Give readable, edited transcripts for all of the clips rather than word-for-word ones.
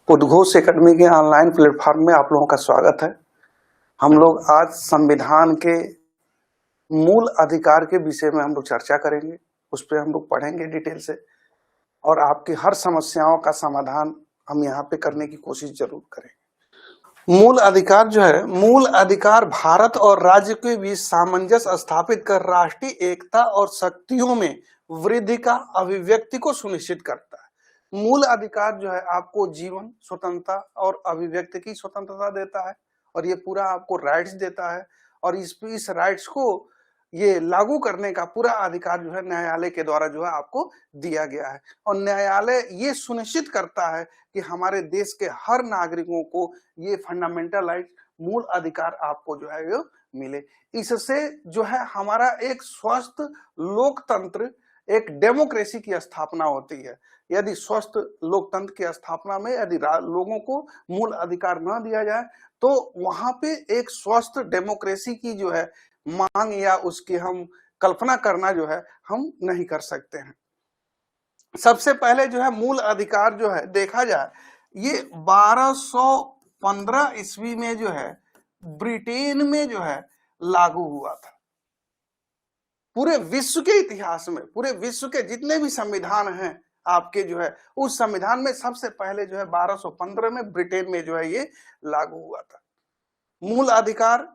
उद्घोष एकेडमी के online platform में आप लोगों का स्वागत है। हम लोग आज संविधान के मूल अधिकार के विषय में हम लोग चर्चा करेंगे, उस पर हम लोग पढ़ेंगे डिटेल से और आपकी हर समस्याओं का समाधान हम यहाँ पे करने की कोशिश जरूर करेंगे। मूल अधिकार जो है, मूल अधिकार भारत और राज्य के बीच सामंजस्य स्थापित कर राष्ट्रीय एकता और शक्तियों में वृद्धि का अभिव्यक्ति को सुनिश्चित करता है। मूल अधिकार जो है आपको जीवन, स्वतंत्रता और अभिव्यक्ति की स्वतंत्रता देता है और ये पूरा आपको राइट्स देता है और इस राइट्स को ये लागू करने का पूरा अधिकार जो है न्यायालय के द्वारा जो है आपको दिया गया है और न्यायालय ये सुनिश्चित करता है कि हमारे देश के हर नागरिकों को ये फंडामेंटल राइट, मूल अधिकार आपको जो है वो मिले। इससे जो है हमारा एक स्वस्थ लोकतंत्र, एक डेमोक्रेसी की स्थापना होती है। यदि स्वस्थ लोकतंत्र की स्थापना में यदि लोगों को मूल अधिकार न दिया जाए तो वहां पे एक स्वस्थ डेमोक्रेसी की जो है मांग या उसकी हम कल्पना करना जो है हम नहीं कर सकते हैं। सबसे पहले जो है मूल अधिकार जो है देखा जाए, ये 1215 ईस्वी में जो है ब्रिटेन में जो है लागू हुआ था। पूरे विश्व के इतिहास में, पूरे विश्व के जितने भी संविधान हैं आपके जो है, उस संविधान में सबसे पहले जो है 1215 में ब्रिटेन में जो है ये लागू हुआ था। मूल अधिकार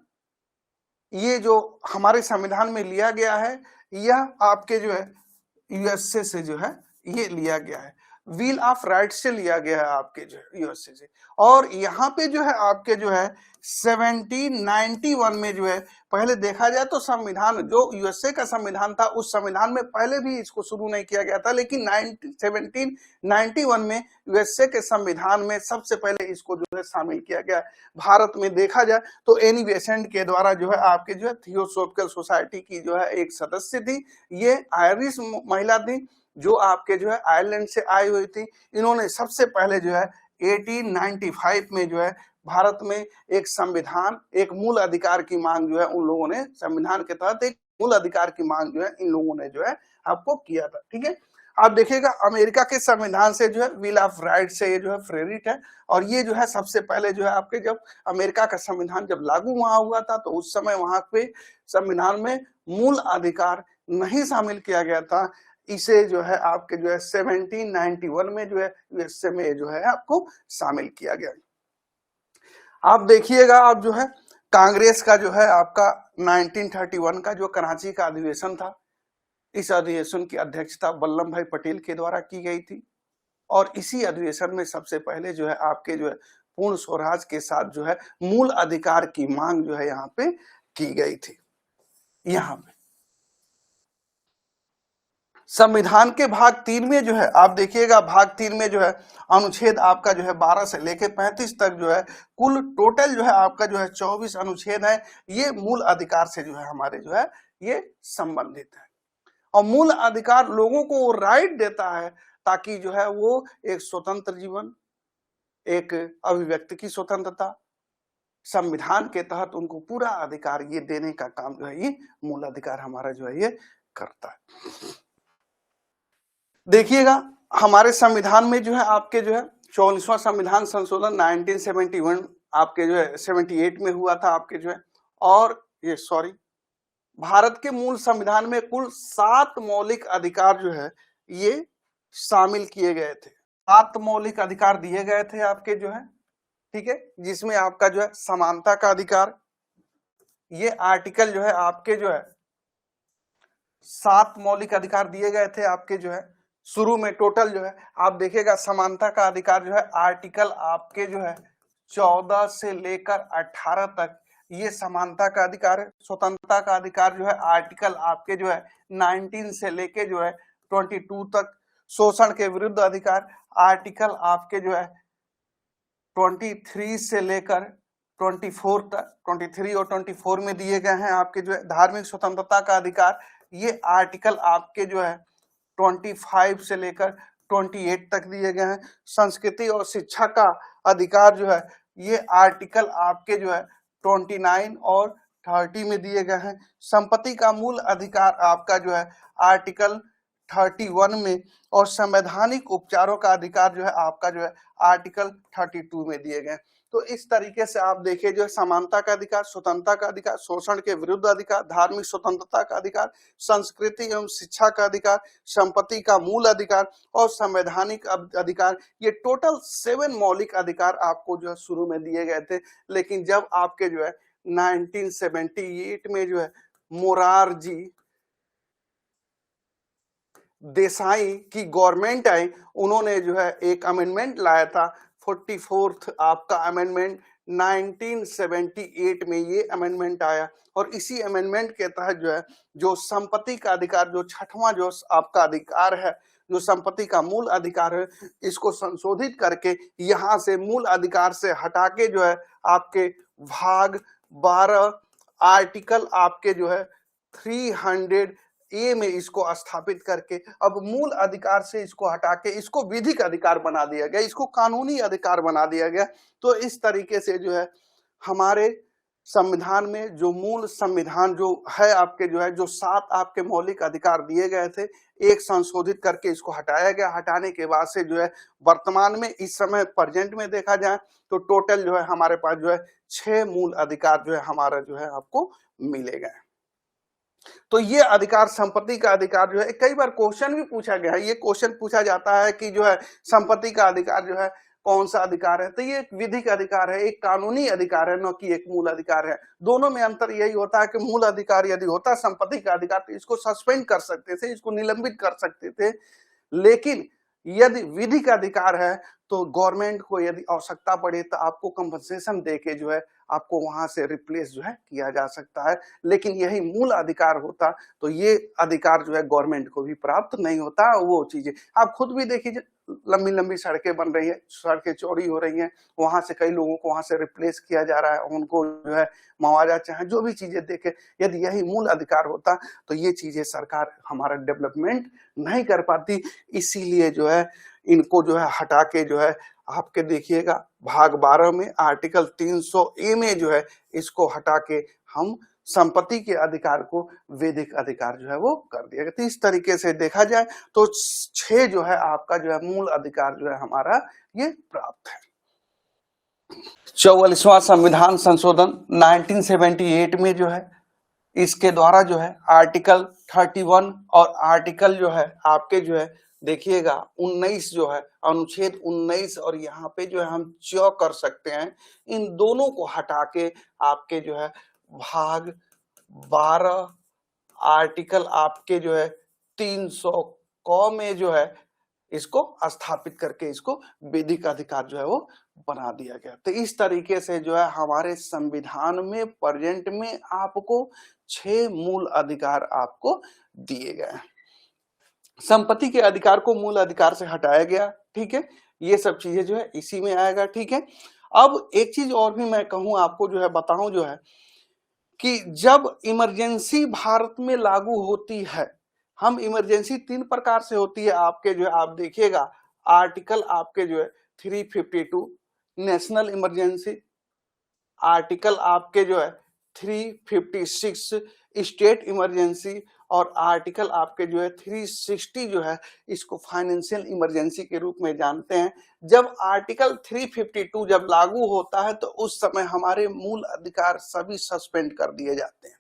ये जो हमारे संविधान में लिया गया है, यह आपके जो है यूएसए से जो है ये लिया गया है, व्हील ऑफ राइट्स से लिया गया है आपके जो है यूएसए से। और यहाँ पे जो है आपके जो है 1791 में जो है, पहले देखा जाए तो संविधान जो यूएसए का संविधान था उस संविधान में पहले भी इसको शुरू नहीं किया गया था, लेकिन 1791 में यूएसए के संविधान में सबसे पहले इसको जो है शामिल किया गया। भारत में देखा जाए तो एनी बेसेंट के द्वारा जो है आपके जो है थियोसॉफिकल सोसाइटी की जो है एक सदस्य थी, ये आयरिश महिला थी जो आपके जो है आयरलैंड से आई हुई थी। इन्होंने सबसे पहले जो है 1895 में जो है भारत में एक संविधान, एक मूल अधिकार की मांग जो है उन लोगों ने संविधान के तहत एक मूल अधिकार की मांग जो है इन लोगों ने जो है आपको किया था। ठीक है, आप देखिएगा अमेरिका के संविधान से जो है व्हील ऑफ राइट से ये जो है प्रेरित है और ये जो है सबसे पहले जो है आपके जब अमेरिका का संविधान जब लागू वहां हुआ था तो उस समय वहां पे संविधान में मूल अधिकार नहीं शामिल किया गया था। इसे जो है आपके जो है 1791 में जो है यूएसए में जो है आपको शामिल किया गया। आप देखिएगा, आप जो है कांग्रेस का जो है आपका 1931 का जो कराची का अधिवेशन था, इस अधिवेशन की अध्यक्षता वल्लभ भाई पटेल के द्वारा की गई थी और इसी अधिवेशन में सबसे पहले जो है आपके जो है पूर्ण स्वराज के साथ जो है मूल अधिकार की मांग जो है यहाँ पे की गई थी। यहाँ पे संविधान के भाग 3 में जो है आप देखिएगा, भाग 3 में जो है अनुच्छेद आपका जो है 12 से लेके 35 तक जो है कुल टोटल जो है आपका जो है 24 अनुच्छेद है। ये मूल अधिकार से जो है हमारे जो है ये संबंधित है और मूल अधिकार लोगों को वो राइट देता है ताकि जो है वो एक स्वतंत्र जीवन, एक अभिव्यक्ति की स्वतंत्रता, संविधान के तहत उनको पूरा अधिकार ये देने का काम जो है ये मूल अधिकार हमारा जो है ये करता है। देखिएगा हमारे संविधान में जो है आपके जो है 44वां संविधान संशोधन 1971 आपके जो है 78 में हुआ था आपके जो है, और ये भारत के मूल संविधान में कुल 7 मौलिक अधिकार जो है ये शामिल किए गए थे। 7 मौलिक अधिकार दिए गए थे आपके जो है, ठीक है, जिसमें आपका जो है समानता का अधिकार, ये आर्टिकल जो है आपके जो है 7 मौलिक अधिकार दिए गए थे आपके जो है शुरू में। टोटल जो है आप देखिएगा समानता का अधिकार जो है आर्टिकल आपके जो है 14 से लेकर 18 तक ये समानता का अधिकार है। स्वतंत्रता का अधिकार जो है आर्टिकल आपके जो है 19 से लेके जो है 22 तक। शोषण के विरुद्ध अधिकार आर्टिकल आपके जो है 23 से लेकर 24 तक, 23 और 24 में दिए गए हैं आपके जो है। धार्मिक स्वतंत्रता का अधिकार ये आर्टिकल आपके जो है 25 से लेकर 28 तक दिए गए हैं। संस्कृति और शिक्षा का अधिकार जो है ये आर्टिकल आपके जो है 29 और 30 में दिए गए हैं। संपत्ति का मूल अधिकार आपका जो है आर्टिकल 31 में और संवैधानिक उपचारों का अधिकार जो है आपका जो है आर्टिकल 32 में दिए गए। तो इस तरीके से आप देखिए जो है समानता का अधिकार, स्वतंत्रता का अधिकार, शोषण के विरुद्ध अधिकार, धार्मिक स्वतंत्रता का अधिकार, संस्कृति एवं शिक्षा का अधिकार, संपत्ति का मूल अधिकार और संवैधानिक अधिकार, ये टोटल 7 मौलिक अधिकार आपको जो है शुरू में दिए गए थे। लेकिन जब आपके जो है 1978 में जो है मोरारजी देसाई की गवर्नमेंट आई, उन्होंने जो है एक अमेंडमेंट लाया था 44th आपका अमेंडमेंट 1978 में ये अमेंडमेंट आया और इसी अमेंडमेंट के तहत जो है जो संपत्ति का अधिकार, जो 6वां जो आपका अधिकार है, जो संपत्ति का मूल अधिकार है, इसको संशोधित करके यहाँ से मूल अधिकार से हटा के जो है आपके भाग 12 आर्टिकल आपके जो है 300A में इसको स्थापित करके अब मूल अधिकार से इसको हटा के इसको विधिक अधिकार बना दिया गया, इसको कानूनी अधिकार बना दिया गया। तो इस तरीके से जो है हमारे संविधान में जो मूल संविधान जो है आपके जो है जो 7 आपके मौलिक अधिकार दिए गए थे, एक संशोधित करके इसको हटाया गया। हटाने के बाद से जो है वर्तमान में इस समय प्रेजेंट में देखा जाए तो टोटल जो है हमारे पास जो है 6 मूल अधिकार जो है हमारा जो है आपको मिलेगा। तो ये अधिकार, संपत्ति का अधिकार जो है कई बार क्वेश्चन भी पूछा गया है, ये क्वेश्चन पूछा जाता है कि जो है संपत्ति का अधिकार जो है कौन सा अधिकार है, तो ये एक विधिक अधिकार है, एक कानूनी अधिकार है, न कि एक मूल अधिकार है। दोनों में अंतर यही होता है कि मूल अधिकार यदि होता संपत्ति का अधिकार तो इसको सस्पेंड कर सकते थे, इसको निलंबित कर सकते थे, लेकिन यदि विधिक अधिकार है तो गवर्नमेंट को यदि आवश्यकता पड़े तो आपको कंपनसेशन देके जो है आपको वहां से रिप्लेस जो है किया जा सकता है। लेकिन यही मूल अधिकार होता तो ये अधिकार जो है गवर्नमेंट को भी प्राप्त नहीं होता। वो चीजें आप खुद भी देखिए, लंबी लंबी सड़कें बन रही है, सड़कें चौड़ी हो रही हैं, वहां से कई लोगों को वहां से रिप्लेस किया जा रहा है, उनको जो है मुआवजा चाहे जो भी चीजें देखे, यदि यही मूल अधिकार होता तो ये चीजें सरकार हमारा डेवलपमेंट नहीं कर पाती। इसीलिए जो है इनको जो है हटा के जो है आपके देखिएगा भाग 12 में आर्टिकल 300A में जो है इसको हटा के हम संपत्ति के अधिकार को वैधिक अधिकार जो है वो कर दिया गया। तो इस तरीके से देखा जाए तो 6 जो है आपका जो है मूल अधिकार जो है हमारा ये प्राप्त है। 44वां संविधान संशोधन 1978 में जो है इसके द्वारा जो है आर्टिकल 31 और आर्टिकल जो है आपके जो है देखिएगा 19 जो है अनुच्छेद 19 और यहाँ पे जो है हम कर सकते हैं, इन दोनों को हटा के आपके जो है भाग 12 आर्टिकल आपके जो है 300 क में जो है इसको स्थापित करके इसको विधिक अधिकार जो है वो बना दिया गया। तो इस तरीके से जो है हमारे संविधान में प्रेजेंट में आपको 6 मूल अधिकार आपको दिए गए। संपत्ति के अधिकार को मूल अधिकार से हटाया गया, ठीक है, ये सब चीजें जो है इसी में आएगा, ठीक है। अब एक चीज और भी मैं कहूं आपको जो है बताऊं जो है कि जब इमरजेंसी भारत में लागू होती है, हम इमरजेंसी 3 प्रकार से होती है आपके जो है आप देखिएगा आर्टिकल आपके जो है 352 नेशनल इमरजेंसी, आर्टिकल आपके जो है 356 स्टेट इमरजेंसी और आर्टिकल आपके जो है 360 जो है इसको फाइनेंशियल इमरजेंसी के रूप में जानते हैं। जब आर्टिकल 352 जब लागू होता है तो उस समय हमारे मूल अधिकार सभी सस्पेंड कर दिए जाते हैं,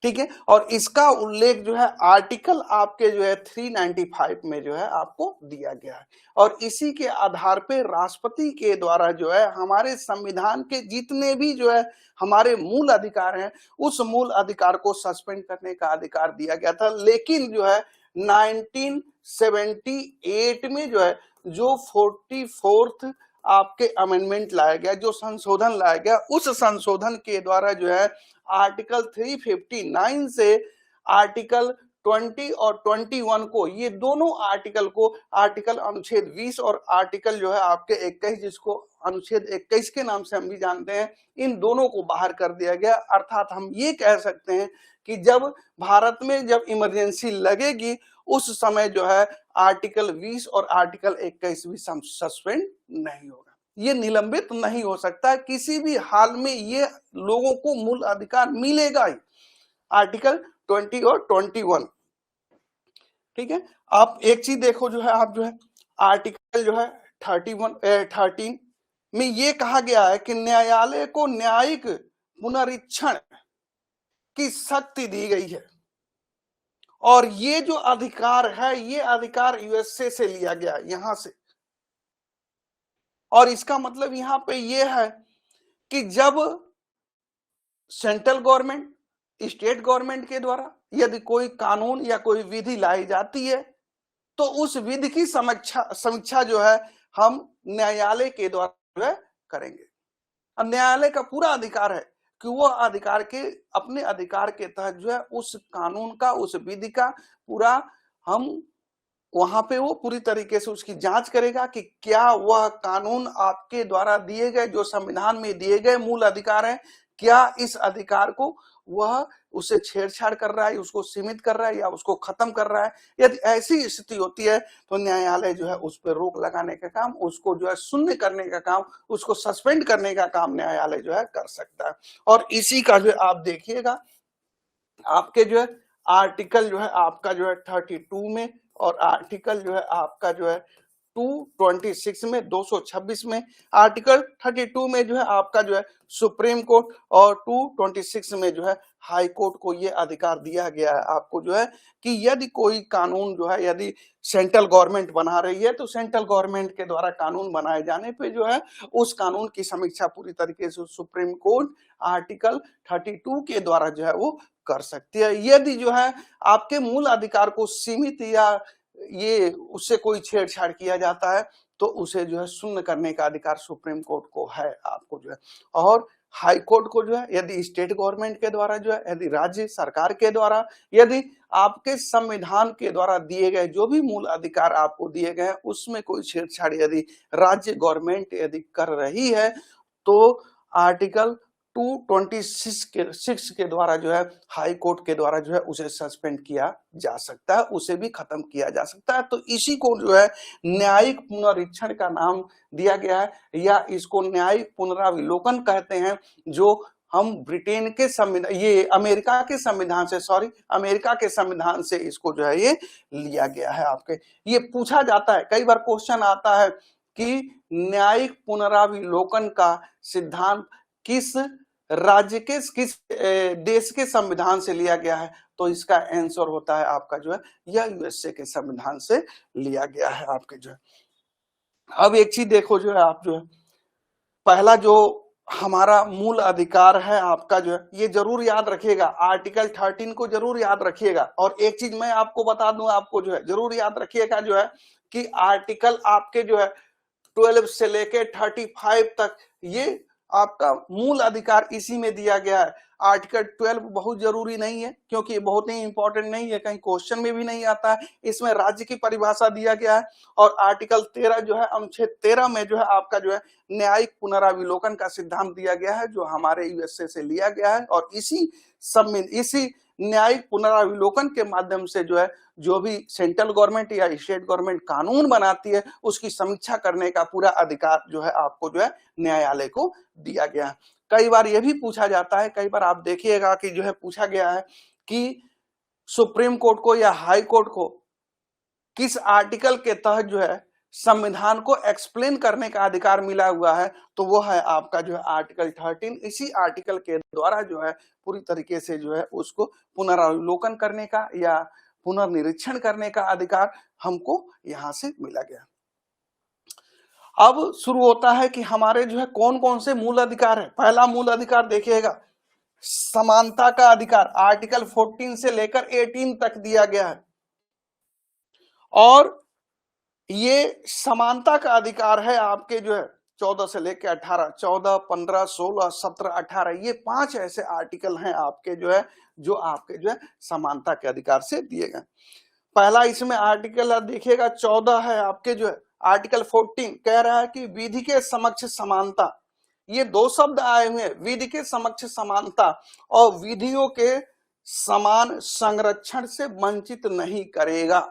ठीक है। और इसका उल्लेख जो है आर्टिकल आपके जो है 395 में जो है आपको दिया गया है और इसी के आधार पे राष्ट्रपति के द्वारा जो है हमारे संविधान के जितने भी जो है हमारे मूल अधिकार हैं उस मूल अधिकार को सस्पेंड करने का अधिकार दिया गया था। लेकिन जो है 1978 में जो है जो 44th आपके अमेंडमेंट लाया गया, जो संशोधन लाया गया, उस संशोधन के द्वारा जो है आर्टिकल 359 से आर्टिकल 20 और 21 को, ये दोनों आर्टिकल को, आर्टिकल अनुच्छेद 20 और आर्टिकल जो है आपके 21 जिसको अनुच्छेद 21 के नाम से हम भी जानते हैं, इन दोनों को बाहर कर दिया गया। अर्थात हम ये कह सकते हैं कि जब भारत में जब इमरजेंसी लगेगी उस समय जो है आर्टिकल 20 और आर्टिकल 21 भी सस्पेंड नहीं होगा, ये निलंबित नहीं हो सकता। किसी भी हाल में ये लोगों को मूल अधिकार मिलेगा ही। आर्टिकल 20 और 21 ठीक है। आप एक चीज देखो जो है, आप जो है आर्टिकल जो है 13 में ये कहा गया है कि न्यायालय को न्यायिक पुनरीक्षण की शक्ति दी गई है, और ये जो अधिकार है ये अधिकार यूएसए से लिया गया है, यहां से। और इसका मतलब यहां पे ये है कि जब सेंट्रल गवर्नमेंट, स्टेट गवर्नमेंट के द्वारा यदि कोई कानून या कोई विधि लाई जाती है तो उस विधि की समीक्षा जो है हम न्यायालय के द्वारा जो है करेंगे। और न्यायालय का पूरा अधिकार है कि वो अधिकार के, अपने अधिकार के तहत जो है उस कानून का, उस विधि का पूरा हम वहां पे वो पूरी तरीके से उसकी जांच करेगा कि क्या वह कानून आपके द्वारा दिए गए, जो संविधान में दिए गए मूल अधिकार है, क्या इस अधिकार को वह उसे छेड़छाड़ कर रहा है, उसको सीमित कर रहा है या उसको खत्म कर रहा है। यदि ऐसी स्थिति होती है तो न्यायालय जो है उस पर रोक लगाने का काम, उसको जो है शून्य करने का काम, उसको सस्पेंड करने का काम न्यायालय जो है कर सकता है। और इसी का जो है आप देखिएगा आपके जो है आर्टिकल जो है आपका जो है 32 में, और आर्टिकल जो है आपका जो है 226 में, 226 में, आर्टिकल 32 में जो है आपका जो है सुप्रीम कोर्ट, और 226 में जो है हाई कोर्ट को ये अधिकार दिया गया है आपको जो है कि यदि कोई कानून जो है, यदि सेंट्रल गवर्नमेंट बना रही है तो सेंट्रल गवर्नमेंट के द्वारा कानून बनाए जाने पे जो है उस कानून की समीक्षा पूरी तरीके से सुप्रीम कोर्ट आर्टिकल 32 के द्वारा जो है वो कर सकती है। यदि जो है आपके मूल अधिकार को सीमित या ये उससे कोई छेड़छाड़ किया जाता है तो उसे जो है शून्य करने का अधिकार सुप्रीम कोर्ट को है आपको जो है। और हाई कोर्ट को जो है यदि स्टेट गवर्नमेंट के द्वारा जो है, यदि राज्य सरकार के द्वारा, यदि आपके संविधान के द्वारा दिए गए जो भी मूल अधिकार आपको दिए गए हैं उसमें कोई छेड़छाड़ यदि राज्य गवर्नमेंट यदि कर रही है तो आर्टिकल 226 के द्वारा जो है हाई कोर्ट के द्वारा जो है उसे सस्पेंड किया जा सकता है, उसे भी खत्म किया जा सकता है। तो इसी को जो है न्यायिक पुनरीक्षण का नाम दिया गया है, या इसको न्यायिक पुनराविलोकन कहते हैं, जो हम ब्रिटेन के संविधान, ये अमेरिका के संविधान से, सॉरी अमेरिका के संविधान से इसको जो है ये लिया गया है आपके। ये पूछा जाता है, कई बार क्वेश्चन आता है कि न्यायिक पुनराविलोकन का सिद्धांत किस राज्य के, किस देश के संविधान से लिया गया है, तो इसका आंसर होता है आपका जो है यह यूएसए के संविधान से लिया गया है आपके जो है। अब एक चीज देखो जो है आप जो है, पहला जो हमारा मूल अधिकार है आपका जो है, ये जरूर याद रखिएगा, आर्टिकल 13 को जरूर याद रखिएगा। और एक चीज मैं आपको बता दूं, आपको जो है जरूर याद रखिएगा जो है कि आर्टिकल आपके जो है 12 से लेके 35 तक ये आपका मूल अधिकार इसी में दिया गया है। आर्टिकल 12 बहुत जरूरी नहीं है क्योंकि ये बहुत ही इंपॉर्टेंट नहीं है, कहीं क्वेश्चन में भी नहीं आता है, इसमें राज्य की परिभाषा दिया गया है। और आर्टिकल 13 जो है, अनुच्छेद 13 में जो है आपका जो है न्यायिक पुनराविलोकन का सिद्धांत दिया गया है, जो हमारे यूएसए से लिया गया है। और इसी न्यायिक पुनराविलोकन के माध्यम से जो है जो भी सेंट्रल गवर्नमेंट या स्टेट गवर्नमेंट कानून बनाती है उसकी समीक्षा करने का पूरा अधिकार जो है आपको जो है न्यायालय को दिया गया है। कई बार यह भी पूछा जाता है, कई बार आप देखिएगा कि जो है पूछा गया है कि सुप्रीम कोर्ट को या हाई कोर्ट को किस आर्टिकल के तहत जो है संविधान को एक्सप्लेन करने का अधिकार मिला हुआ है, तो वो है आपका जो है आर्टिकल 13। इसी आर्टिकल के द्वारा जो है पूरी तरीके से जो है उसको पुनरावलोकन करने का या पुनर्निरीक्षण करने का अधिकार हमको यहां से मिला गया। अब शुरू होता है कि हमारे जो है कौन कौन से मूल अधिकार है। पहला मूल अधिकार देखिएगा, समानता का अधिकार, आर्टिकल 14 से लेकर 18 तक दिया गया है। और ये समानता का अधिकार है आपके जो है 14 से लेकर 18, 14, 15, 16, 17, 18, ये 5 ऐसे आर्टिकल हैं आपके जो है जो आपके जो है समानता के अधिकार से दिए गए। पहला इसमें आर्टिकल देखिएगा 14 है आपके जो है, आर्टिकल 14 कह रहा है कि विधि के समक्ष समानता, ये दो शब्द आए हुए हैं, विधि के समक्ष समानता, और विधियों के समान संरक्षण से वंचित नहीं करेगा।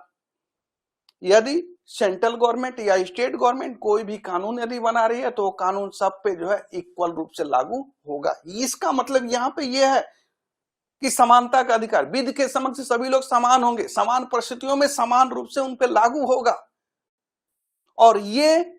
यदि सेंट्रल गवर्नमेंट या स्टेट गवर्नमेंट कोई भी कानून यदि बना रही है तो कानून सब पे जो है इक्वल रूप से लागू होगा। इसका मतलब यहाँ पे यह है कि समानता का अधिकार, विधि के समक्ष सभी लोग समान होंगे, समान परिस्थितियों में समान रूप से उन पर लागू होगा। और ये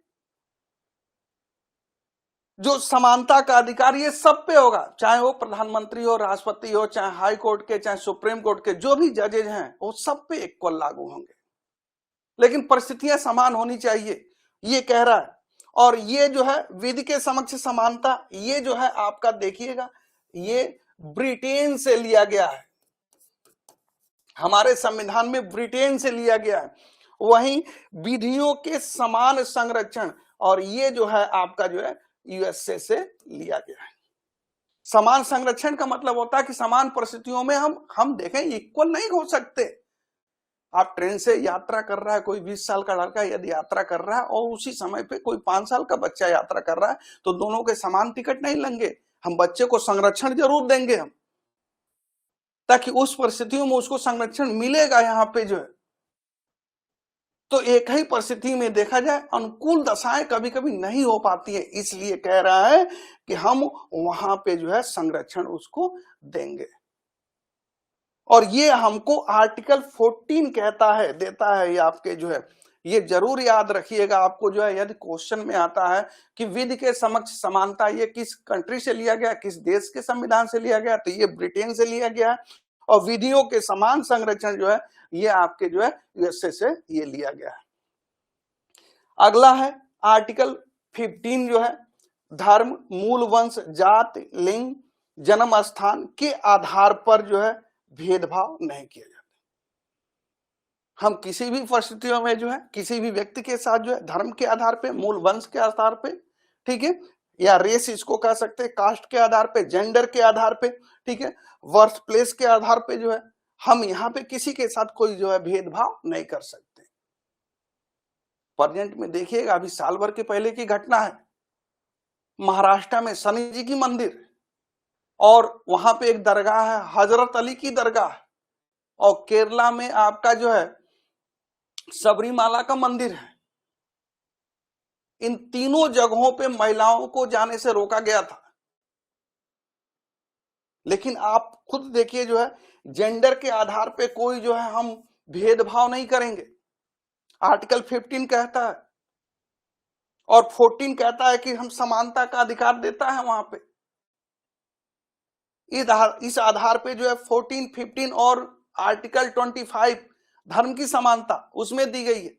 जो समानता का अधिकार ये सब पे होगा, चाहे वो प्रधानमंत्री हो, राष्ट्रपति हो, चाहे हाई कोर्ट के, चाहे सुप्रीम कोर्ट के जो भी जजेज हैं वो सब पे इक्वल लागू होंगे, लेकिन परिस्थितियां समान होनी चाहिए, ये कह रहा है। और ये जो है विधि के समक्ष समानता, ये जो है आपका देखिएगा ये ब्रिटेन से लिया गया है, हमारे संविधान में ब्रिटेन से लिया गया है। वहीं विधियों के समान संरक्षण, और ये जो है आपका जो है यूएसए से लिया गया है। समान संरक्षण का मतलब होता है कि समान परिस्थितियों में हम देखें इक्वल नहीं हो सकते। आप ट्रेन से यात्रा कर रहा है, कोई 20 साल का लड़का यदि यात्रा कर रहा है और उसी समय पे कोई 5 साल का बच्चा यात्रा कर रहा है, तो दोनों के समान टिकट नहीं लेंगे, हम बच्चे को संरक्षण जरूर देंगे हम, ताकि उस परिस्थितियों में उसको संरक्षण मिलेगा। यहाँ पे जो है तो एक ही परिस्थिति में देखा जाए अनुकूल दशाएं कभी कभी नहीं हो पाती है, इसलिए कह रहा है कि हम वहां पे जो है संरक्षण उसको देंगे। और ये हमको आर्टिकल 14 कहता है, देता है, ये आपके जो है ये जरूर याद रखिएगा। आपको जो है यदि क्वेश्चन में आता है कि विधि के समक्ष समानता ये किस कंट्री से लिया गया, किस देश के संविधान से लिया गया, तो ये ब्रिटेन से लिया गया है। और विधियों के समान संरक्षण जो है ये आपके जो है यूएसए से ये लिया गया है। अगला है आर्टिकल 15 जो है धर्म, मूल वंश, जाति, लिंग, जन्म स्थान के आधार पर जो है भेदभाव नहीं किया जाता। हम किसी भी परिस्थितियों में जो है किसी भी व्यक्ति के साथ जो है धर्म के आधार पे, मूल वंश के आधार पे, ठीक है, या रेस इसको कह सकते हैं, कास्ट के आधार पे, जेंडर के आधार पे, ठीक है, बर्थ प्लेस के आधार पे जो है हम यहाँ पे किसी के साथ कोई जो है भेदभाव नहीं कर सकते। प्रेजेंट में देखिएगा, अभी साल भर के पहले की घटना है, महाराष्ट्र में शनि जी की मंदिर और वहां पे एक दरगाह है, हजरत अली की दरगाह, और केरला में आपका जो है सबरीमाला का मंदिर है। इन तीनों जगहों पे महिलाओं को जाने से रोका गया था। लेकिन आप खुद देखिए जो है जेंडर के आधार पे कोई जो है हम भेदभाव नहीं करेंगे, आर्टिकल 15 कहता है। और 14 कहता है कि हम समानता का अधिकार देता है वहां पे। इस आधार पे जो है 14, 15 और आर्टिकल 25 धर्म की समानता उसमें दी गई है।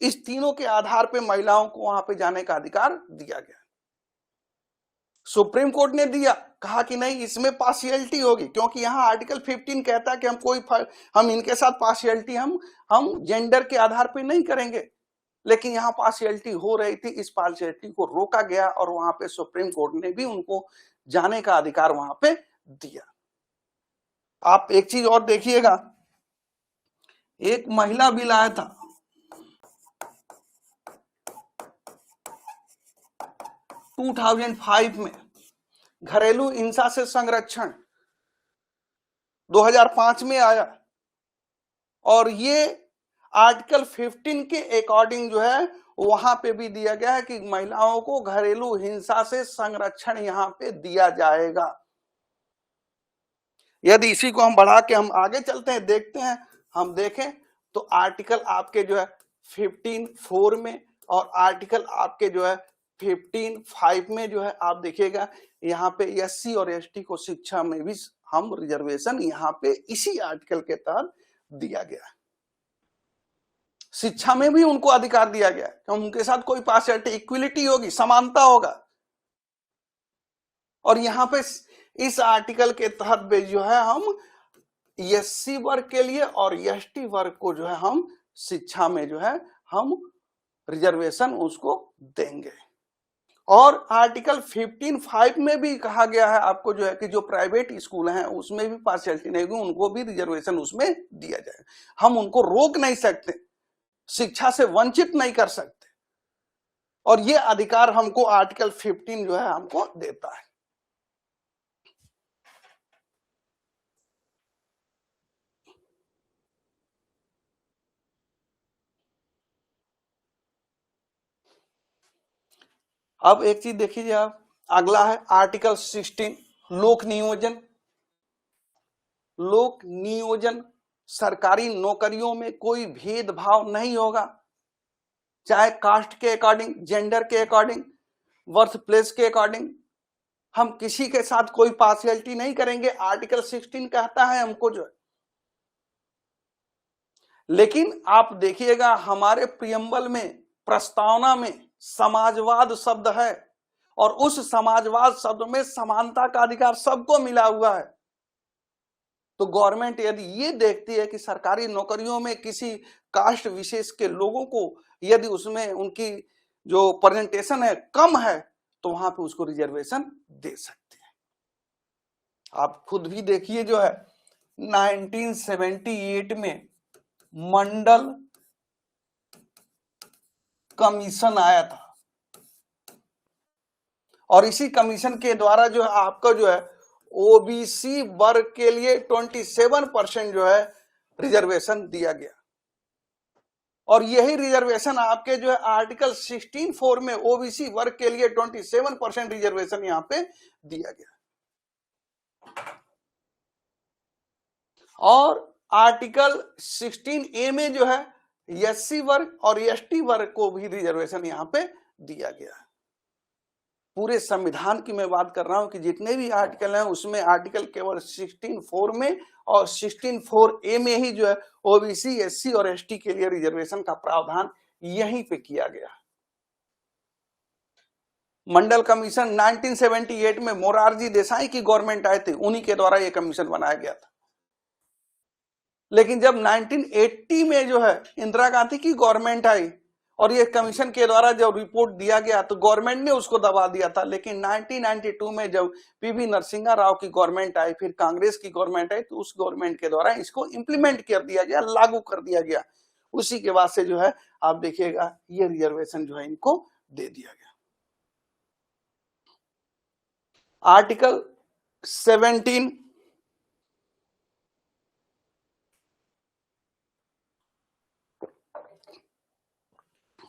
इस तीनों के आधार पे महिलाओं को वहां पे जाने का अधिकार दिया गया। सुप्रीम कोर्ट ने दिया, कहा कि नहीं इसमें पार्शियलिटी होगी, क्योंकि यहाँ आर्टिकल 15 कहता है कि हम इनके साथ पार्शियलिटी हम जेंडर के आधार पे नहीं करेंगे। लेकिन यहाँ पार्शियलिटी हो रही थी, इस पार्शियलिटी को रोका गया और वहां पे सुप्रीम कोर्ट ने भी उनको जाने का अधिकार वहां पे दिया। आप एक चीज और देखिएगा, एक महिला बिल आया था 2005 में, घरेलू हिंसा से संरक्षण 2005 में आया। और ये आर्टिकल 15 के अकॉर्डिंग जो है वहां पे भी दिया गया है कि महिलाओं को घरेलू हिंसा से संरक्षण यहां पे दिया जाएगा। यदि इसी को हम बढ़ा के हम आगे चलते हैं, देखते हैं, हम देखें तो आर्टिकल आपके जो है 15(4) में और आर्टिकल आपके जो है 15(5) में जो है आप देखिएगा यहाँ पे एससी और एसटी को शिक्षा में भी हम रिजर्वेशन यहाँ पे इसी आर्टिकल के तहत दिया गया है। शिक्षा में भी उनको अधिकार दिया गया है, उनके साथ कोई पार्शियलिटी, इक्विलिटी होगी, समानता होगा। और यहाँ पे इस आर्टिकल के तहत भी जो है हम एससी वर्ग के लिए और एसटी वर्ग को जो है हम शिक्षा में जो है हम रिजर्वेशन उसको देंगे। और आर्टिकल 15(5) में भी कहा गया है आपको जो है कि जो प्राइवेट स्कूल हैं उसमें भी पार्शियलिटी नहीं होगी, उनको भी रिजर्वेशन उसमें दिया जाए। हम उनको रोक नहीं सकते, शिक्षा से वंचित नहीं कर सकते, और ये अधिकार हमको आर्टिकल 15 जो है हमको देता है। अब एक चीज देखिए आप, अगला है आर्टिकल 16 लोक नियोजन। लोक नियोजन, सरकारी नौकरियों में कोई भेदभाव नहीं होगा, चाहे कास्ट के अकॉर्डिंग, जेंडर के अकॉर्डिंग, बर्थ प्लेस के अकॉर्डिंग, हम किसी के साथ कोई पार्शियलिटी नहीं करेंगे। आर्टिकल 16 कहता है हमको जो है। लेकिन आप देखिएगा हमारे प्रियम्बल में, प्रस्तावना में समाजवाद शब्द है और उस समाजवाद शब्द में समानता का अधिकार सबको मिला हुआ है। तो गवर्नमेंट यदि ये देखती है कि सरकारी नौकरियों में किसी कास्ट विशेष के लोगों को यदि उसमें उनकी जो प्रेजेंटेशन है कम है तो वहां पे उसको रिजर्वेशन दे सकते हैं। आप खुद भी देखिए जो है 1978 में मंडल कमीशन आया था और इसी कमीशन के द्वारा जो है आपका जो है ओबीसी वर्ग के लिए 27% जो है रिजर्वेशन दिया गया और यही रिजर्वेशन आपके जो है आर्टिकल 16(4) में ओबीसी वर्ग के लिए 27% रिजर्वेशन यहां पे दिया गया और आर्टिकल 16(a) में जो है एससी वर्ग और एसटी वर्ग को भी रिजर्वेशन यहां पे दिया गया। पूरे संविधान की मैं बात कर रहा हूं कि जितने भी आर्टिकल हैं उसमें आर्टिकल केवल 16(4) में और 16(4)(a) में ही जो है ओबीसी, एससी और एसटी के लिए रिजर्वेशन का प्रावधान यहीं पे किया गया। मंडल कमीशन 1978 में मोरारजी देसाई की गवर्नमेंट आए थे, उन्हीं के द्वारा यह कमीशन बनाया गया था। लेकिन जब 1980 में जो है इंदिरा गांधी की गवर्नमेंट आई और ये कमीशन के द्वारा जब रिपोर्ट दिया गया तो गवर्नमेंट ने उसको दबा दिया था। लेकिन 1992 में जब पीवी नरसिम्हा राव की गवर्नमेंट आई, फिर कांग्रेस की गवर्नमेंट आई, तो उस गवर्नमेंट के द्वारा इसको इंप्लीमेंट कर दिया गया, लागू कर दिया गया। उसी के बाद से जो है आप देखिएगा ये रिजर्वेशन जो है इनको दे दिया गया। आर्टिकल 17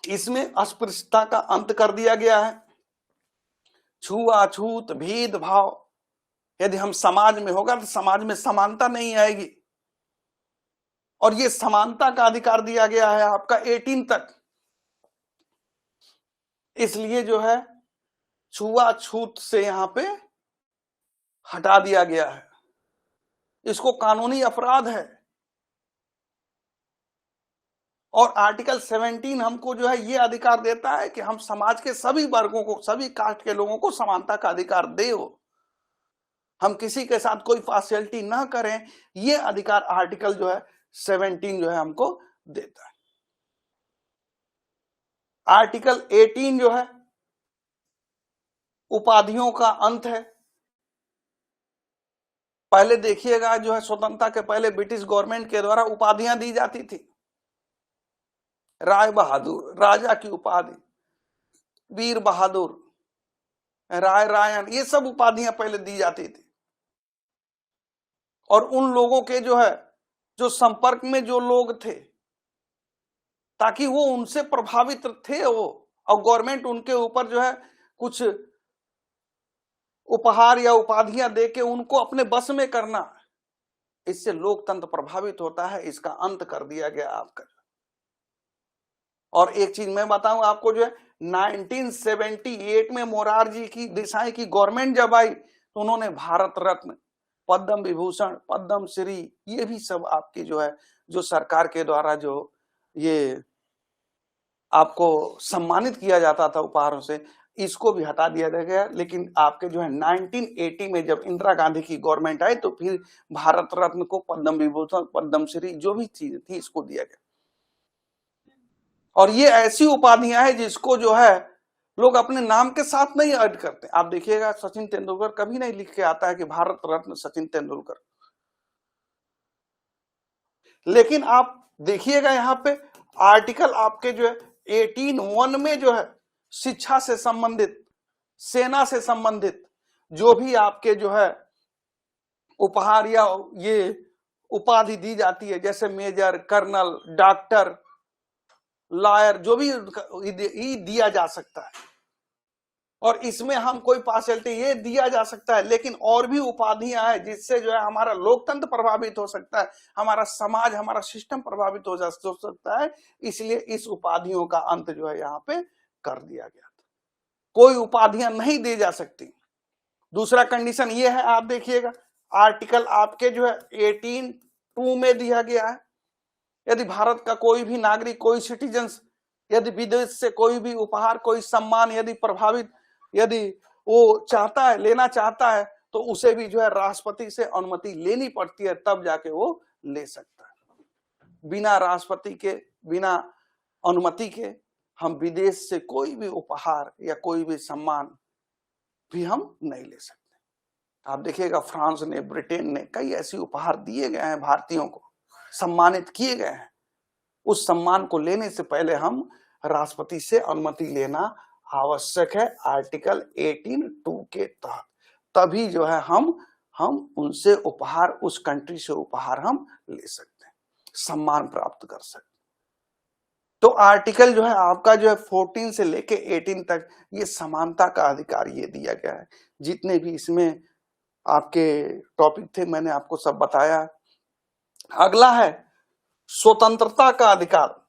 इसमें अस्पृश्यता का अंत कर दिया गया है। छुआछूत, भेदभाव यदि हम समाज में होगा तो समाज में समानता नहीं आएगी और ये समानता का अधिकार दिया गया है आपका 18 तक। इसलिए जो है छुआछूत से यहां पे हटा दिया गया है, इसको कानूनी अपराध है। और आर्टिकल 17 हमको जो है ये अधिकार देता है कि हम समाज के सभी वर्गों को, सभी कास्ट के लोगों को समानता का अधिकार दे हो, हम किसी के साथ कोई पार्शियलिटी ना करें, ये अधिकार आर्टिकल जो है 17 जो है हमको देता है। आर्टिकल 18 जो है उपाधियों का अंत है। पहले देखिएगा जो है स्वतंत्रता के पहले ब्रिटिश गवर्नमेंट के द्वारा उपाधियां दी जाती थी, राय बहादुर, राजा की उपाधि, वीर बहादुर, राय रायन, ये सब उपाधियां पहले दी जाती थी और उन लोगों के जो है जो संपर्क में जो लोग थे ताकि वो उनसे प्रभावित थे वो, और गवर्नमेंट उनके ऊपर जो है कुछ उपहार या उपाधियां देके उनको अपने बस में करना, इससे लोकतंत्र प्रभावित होता है। इसका अंत कर दिया गया आपका। और एक चीज मैं बताऊं आपको जो है 1978 में मोरारजी की देसाई की गवर्नमेंट जब आई तो उन्होंने भारत रत्न, पद्म विभूषण, पद्म श्री, ये भी सब आपकी जो है जो सरकार के द्वारा जो ये आपको सम्मानित किया जाता था उपहारों से, इसको भी हटा दिया गया। लेकिन आपके जो है 1980 में जब इंदिरा गांधी की गवर्नमेंट आई तो फिर भारत रत्न को, पद्म विभूषण, पद्म श्री, जो भी चीज थी इसको दिया गया। और ये ऐसी उपाधियां हैं जिसको जो है लोग अपने नाम के साथ नहीं ऐड करते। आप देखिएगा सचिन तेंदुलकर कभी नहीं लिख के आता है कि भारत रत्न सचिन तेंदुलकर, लेकिन आप देखिएगा यहाँ पे आर्टिकल आपके जो है 18(1) में जो है शिक्षा से संबंधित, सेना से संबंधित जो भी आपके जो है उपहार या ये उपाधि दी जाती है, जैसे मेजर, कर्नल, डॉक्टर, लॉयर, जो भी दिया जा सकता है, और इसमें हम कोई पार्शियलिटी ये दिया जा सकता है, लेकिन और भी उपाधियां हैं जिससे जो है हमारा लोकतंत्र प्रभावित हो सकता है, हमारा समाज, हमारा सिस्टम प्रभावित हो सकता है। इसलिए इस उपाधियों का अंत जो है यहाँ पे कर दिया गया था। कोई उपाधियां नहीं दी जा सकती। दूसरा कंडीशन ये है, आप देखिएगा आर्टिकल आपके जो है 18(2) में दिया गया है, यदि भारत का कोई भी नागरिक, कोई सिटीजन यदि विदेश से कोई भी उपहार, कोई सम्मान यदि वो चाहता है, लेना चाहता है, तो उसे भी जो है राष्ट्रपति से अनुमति लेनी पड़ती है, तब जाके वो ले सकता है। बिना राष्ट्रपति के, बिना अनुमति के हम विदेश से कोई भी उपहार या कोई भी सम्मान भी हम नहीं ले सकते। आप देखिएगा फ्रांस ने, ब्रिटेन ने कई ऐसी उपहार दिए गए हैं, भारतीयों को सम्मानित किए गए हैं। उस सम्मान को लेने से पहले हम राष्ट्रपति से अनुमति लेना आवश्यक है आर्टिकल 18(2) के तहत, तभी जो है हम उनसे उपहार, उस कंट्री से उपहार हम ले सकते हैं, सम्मान प्राप्त कर सकते हैं। तो आर्टिकल जो है आपका जो है 14 से लेके 18 तक ये समानता का अधिकार ये दिया गया है। जितने भी इसमें आपके टॉपिक थे मैंने आपको सब बताया। अगला है स्वतंत्रता का अधिकार,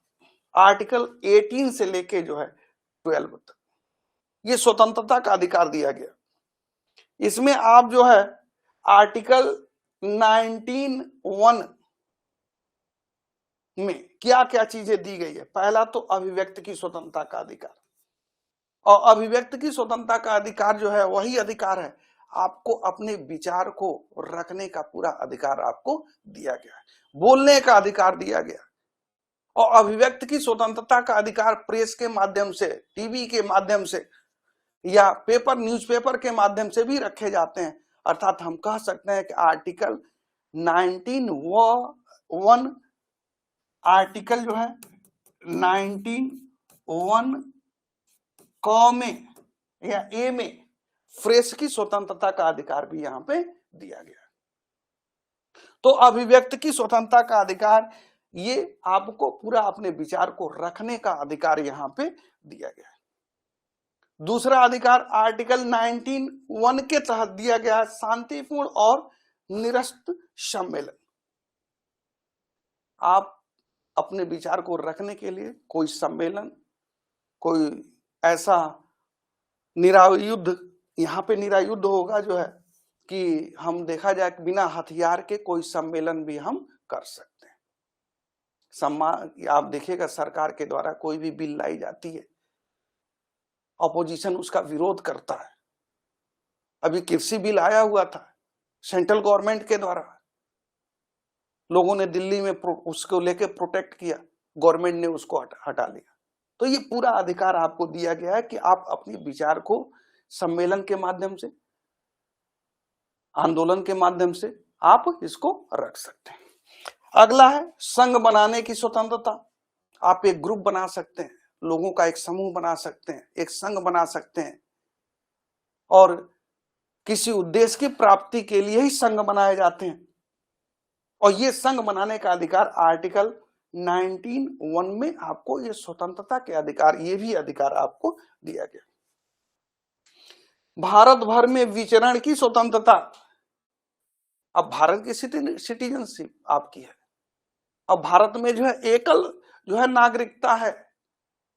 आर्टिकल 18 से लेके जो है 12 तक ये स्वतंत्रता का अधिकार दिया गया। इसमें आप जो है आर्टिकल 19(1) में क्या क्या चीजें दी गई है। पहला तो अभिव्यक्ति की स्वतंत्रता का अधिकार, और अभिव्यक्ति की स्वतंत्रता का अधिकार जो है वही अधिकार है, आपको अपने विचार को रखने का पूरा अधिकार आपको दिया गया है, बोलने का अधिकार दिया गया। और अभिव्यक्ति की स्वतंत्रता का अधिकार प्रेस के माध्यम से, टीवी के माध्यम से या पेपर, न्यूज़पेपर के माध्यम से भी रखे जाते हैं। अर्थात हम कह सकते हैं कि आर्टिकल 19(1) आर्टिकल जो है 19(1) क में या ए में प्रेस की स्वतंत्रता का अधिकार भी यहाँ पे दिया गया। तो अभिव्यक्ति की स्वतंत्रता का अधिकार, ये आपको पूरा अपने विचार को रखने का अधिकार यहाँ पे दिया गया है। दूसरा अधिकार आर्टिकल 19(1) के तहत दिया गया है, शांतिपूर्ण और निरस्त सम्मेलन। आप अपने विचार को रखने के लिए कोई सम्मेलन, कोई ऐसा निरायुद्ध, यहाँ पे निरायुद्ध होगा जो है कि हम देखा जाए कि बिना हथियार के कोई सम्मेलन भी हम कर सकते हैं। आप देखिएगा सरकार के द्वारा कोई भी बिल लाई जाती है, अपोजिशन उसका विरोध करता है। अभी कृषि बिल आया हुआ था सेंट्रल गवर्नमेंट के द्वारा, लोगों ने दिल्ली में उसको लेके प्रोटेक्ट किया, गवर्नमेंट ने उसको हटा लिया। तो ये पूरा अधिकार आपको दिया गया है कि आप अपने विचार को सम्मेलन के माध्यम से, आंदोलन के माध्यम से आप इसको रख सकते हैं। अगला है संघ बनाने की स्वतंत्रता। आप एक ग्रुप बना सकते हैं, लोगों का एक समूह बना सकते हैं, एक संघ बना सकते हैं, और किसी उद्देश्य की प्राप्ति के लिए ही संघ बनाए जाते हैं। और ये संघ बनाने का अधिकार आर्टिकल 19(1) में आपको ये स्वतंत्रता के अधिकार, ये भी अधिकार आपको दिया गया। भारत भर में विचरण की स्वतंत्रता। अब भारत की सिटीजनशिप आपकी है, अब भारत में जो है एकल जो है नागरिकता है,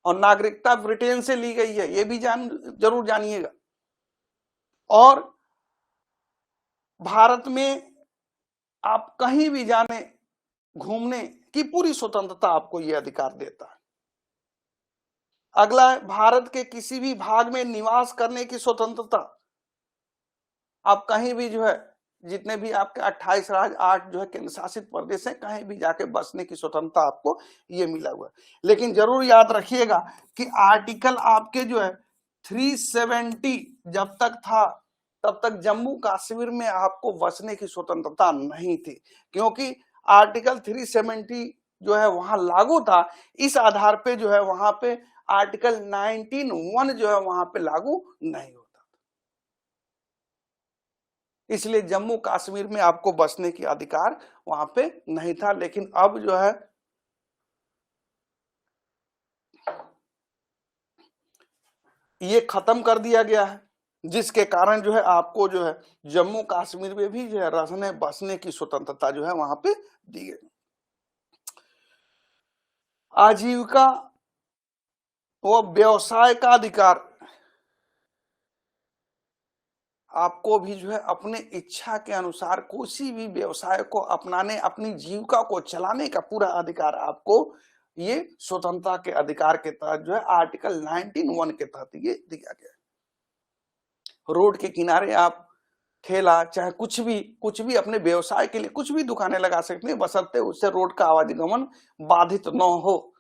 और नागरिकता ब्रिटेन से ली गई है, ये भी जरूर जानिएगा। और भारत में आप कहीं भी जाने, घूमने की पूरी स्वतंत्रता आपको यह अधिकार देता है। अगला है भारत के किसी भी भाग में निवास करने की स्वतंत्रता। आप कहीं भी जो है, जितने भी आपके 28 राज्य, 8 जो है केंद्र शासित प्रदेश है, कहीं भी जाके बसने की स्वतंत्रता आपको ये मिला हुआ है। लेकिन जरूर याद रखिएगा कि आर्टिकल आपके जो है 370 जब तक था, तब तक जम्मू कश्मीर में आपको बसने की स्वतंत्रता नहीं थी, क्योंकि आर्टिकल 370 जो है वहां लागू था। इस आधार पे जो है वहां पे आर्टिकल 19(1) जो है वहां पे लागू नहीं होता, इसलिए जम्मू कश्मीर में आपको बसने की अधिकार वहां पे नहीं था। लेकिन अब जो है ये खत्म कर दिया गया है, जिसके कारण जो है आपको जो है जम्मू कश्मीर में भी जो है रहने बसने की स्वतंत्रता जो है वहां पे दी गई। आजीविका व व्यवसाय का अधिकार, आपको भी जो है अपने इच्छा के अनुसार किसी भी व्यवसाय को अपनाने, अपनी जीविका को चलाने का पूरा अधिकार आपको ये स्वतंत्रता के अधिकार के तहत जो है आर्टिकल 19(1) के तहत ये दिया गया है। रोड के किनारे आप ठेला चाहे कुछ भी अपने व्यवसाय के लिए कुछ भी दुकानें लगा सकते हैं, बशर्ते उससे रोड का आवागमन बाधित न हो।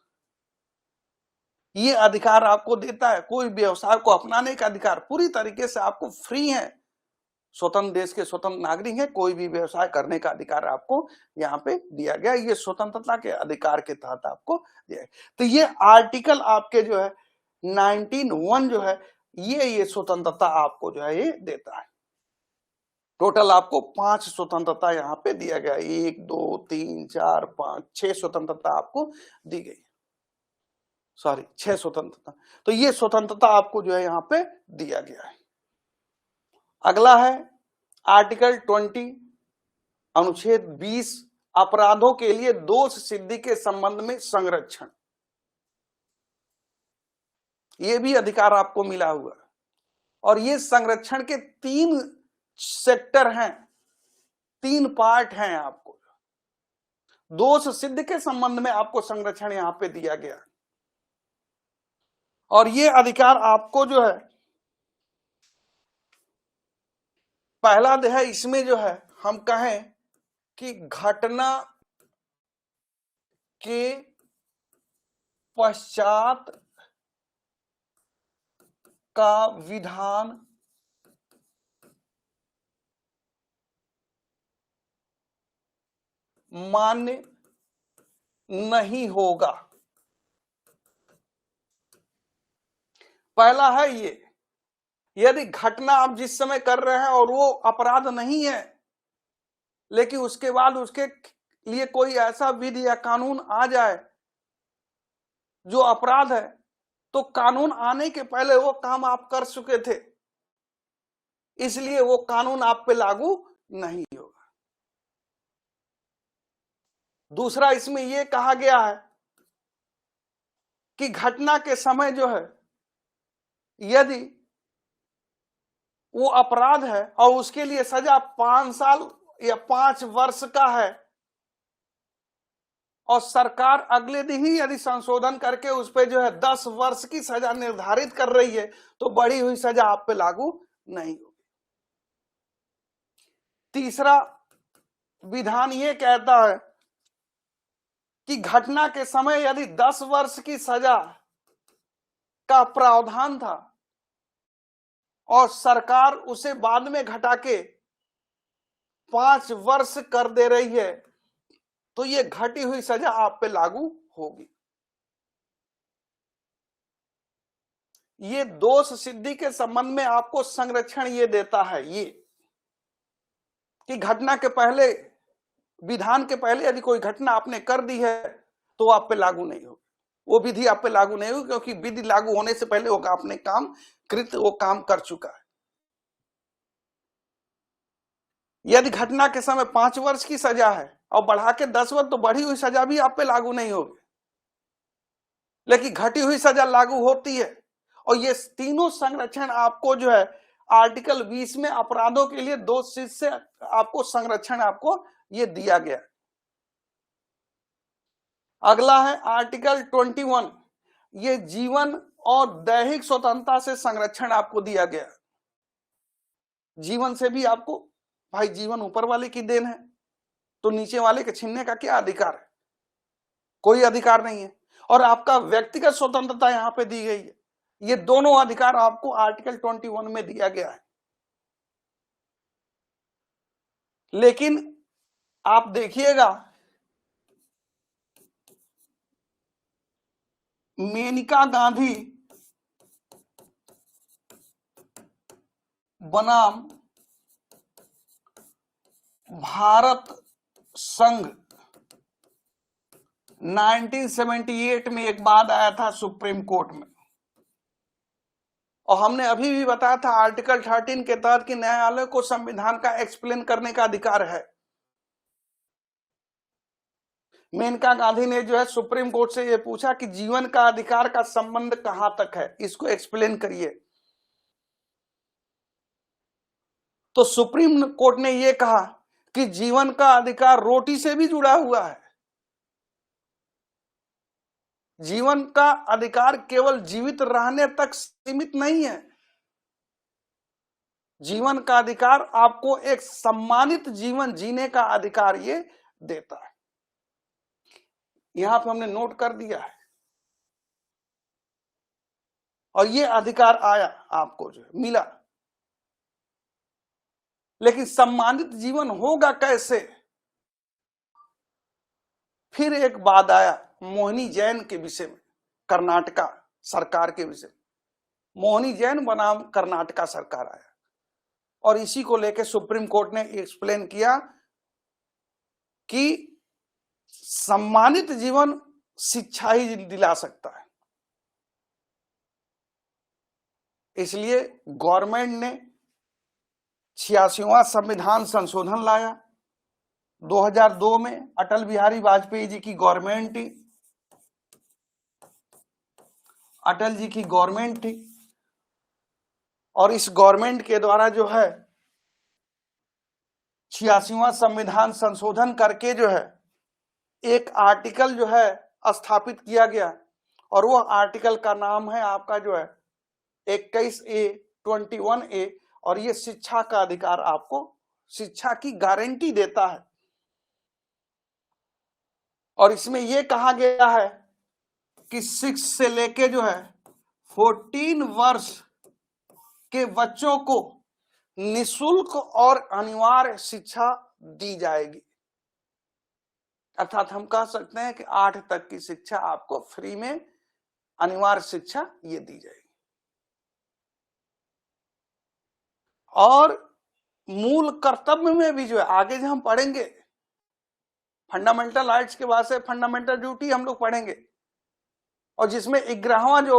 ये अधिकार आपको देता है, कोई व्यवसाय को अपनाने का अधिकार पूरी तरीके से आपको फ्री है। स्वतंत्र देश के स्वतंत्र नागरिक है, कोई भी व्यवसाय करने का अधिकार आपको यहाँ पे दिया गया, ये स्वतंत्रता के अधिकार के तहत आपको दिया गया। तो ये आर्टिकल आपके जो है 19(1) जो है ये स्वतंत्रता आपको जो है ये देता है। टोटल आपको 5 स्वतंत्रता यहाँ पे दिया गया, 1 2 3 4 5 6 स्वतंत्रता आपको दी गई, सॉरी 6 स्वतंत्रता। तो ये स्वतंत्रता आपको जो है यहाँ पे दिया गया है। अगला है आर्टिकल 20 अनुच्छेद 20 अपराधों के लिए दोष सिद्धि के संबंध में संरक्षण, ये भी अधिकार आपको मिला हुआ है। और ये संरक्षण के 3 सेक्टर हैं, 3 पार्ट हैं। आपको दोष सिद्ध के संबंध में आपको संरक्षण यहां पे दिया गया, और ये अधिकार आपको जो है पहला है, इसमें जो है हम कहें कि घटना के पश्चात का विधान मान्य नहीं होगा। पहला है ये, यदि घटना आप जिस समय कर रहे हैं और वो अपराध नहीं है, लेकिन उसके बाद उसके लिए कोई ऐसा विधि या कानून आ जाए जो अपराध है, तो कानून आने के पहले वो काम आप कर चुके थे, इसलिए वो कानून आप पे लागू नहीं होगा। दूसरा इसमें यह कहा गया है कि घटना के समय जो है यदि वो अपराध है और उसके लिए सजा 5 साल या 5 वर्ष का है, और सरकार अगले दिन ही यदि संशोधन करके उस पे जो है 10 वर्ष की सजा निर्धारित कर रही है, तो बढ़ी हुई सजा आप पे लागू नहीं होगी। तीसरा विधान ये कहता है कि घटना के समय यदि 10 वर्ष की सजा का प्रावधान था और सरकार उसे बाद में घटा के 5 वर्ष कर दे रही है, तो ये घटी हुई सजा आप पे लागू होगी। ये दोष सिद्धि के संबंध में आपको संरक्षण ये देता है, ये कि घटना के पहले, विधान के पहले यदि कोई घटना आपने कर दी है तो आप पे लागू नहीं होगी, वो विधि आप पे लागू नहीं होगी, क्योंकि विधि लागू होने से पहले वो आपने काम कृत, वो काम कर चुका है। यदि घटना के समय 5 वर्ष की सजा है और बढ़ा के 10 वर्ष, तो बढ़ी हुई सजा भी आप पे लागू नहीं होगी, लेकिन घटी हुई सजा लागू होती है। और ये तीनों संरक्षण आपको जो है आर्टिकल 20 में अपराधों के लिए दोष सिद्ध से आपको संरक्षण आपको ये दिया गया। अगला है आर्टिकल 21, ये जीवन और दैहिक स्वतंत्रता से संरक्षण आपको दिया गया। जीवन से भी आपको, भाई जीवन ऊपर वाले की देन है, तो नीचे वाले के छीनने का क्या अधिकार है? कोई अधिकार नहीं है। और आपका व्यक्तिगत स्वतंत्रता यहां पे दी गई है। ये दोनों अधिकार आपको आर्टिकल 21 में दिया गया है। लेकिन आप देखिएगा, मेनका गांधी बनाम भारत संघ 1978 में एक बाद आया था सुप्रीम कोर्ट में, और हमने अभी भी बताया था आर्टिकल 13 के तहत कि न्यायालय को संविधान का एक्सप्लेन करने का अधिकार है। मेनका गांधी ने जो है सुप्रीम कोर्ट से यह पूछा कि जीवन का अधिकार का संबंध कहां तक है, इसको एक्सप्लेन करिए। तो सुप्रीम कोर्ट ने यह कहा कि जीवन का अधिकार रोटी से भी जुड़ा हुआ है। जीवन का अधिकार केवल जीवित रहने तक सीमित नहीं है। जीवन का अधिकार आपको एक सम्मानित जीवन जीने का अधिकार ये देता है। यहां पे हमने नोट कर दिया है। और ये अधिकार आया, आपको जो है मिला। लेकिन सम्मानित जीवन होगा कैसे? फिर एक बात आया मोहिनी जैन के विषय में, कर्नाटका सरकार के विषय में। मोहिनी जैन बनाम कर्नाटका सरकार आया और इसी को लेकर सुप्रीम कोर्ट ने एक्सप्लेन किया कि सम्मानित जीवन शिक्षा ही दिला सकता है। इसलिए गवर्नमेंट ने 86वां संविधान संशोधन लाया 2002 में। अटल बिहारी वाजपेयी जी की गवर्नमेंट थी, अटल जी की गवर्नमेंट थी। और इस गवर्नमेंट के द्वारा जो है 86वां संविधान संशोधन करके जो है एक आर्टिकल जो है स्थापित किया गया और वो आर्टिकल का नाम है आपका जो है 21A 21A। और ये शिक्षा का अधिकार, आपको शिक्षा की गारंटी देता है। और इसमें यह कहा गया है कि 6 से लेके जो है 14 वर्ष के बच्चों को निशुल्क और अनिवार्य शिक्षा दी जाएगी। अर्थात हम कह सकते हैं कि 8 तक की शिक्षा आपको फ्री में, अनिवार्य शिक्षा ये दी जाएगी। और मूल कर्तव्य में भी जो है आगे जो हम पढ़ेंगे, फंडामेंटल राइट्स के बाद से फंडामेंटल ड्यूटी हम लोग पढ़ेंगे, और जिसमें 11वां जो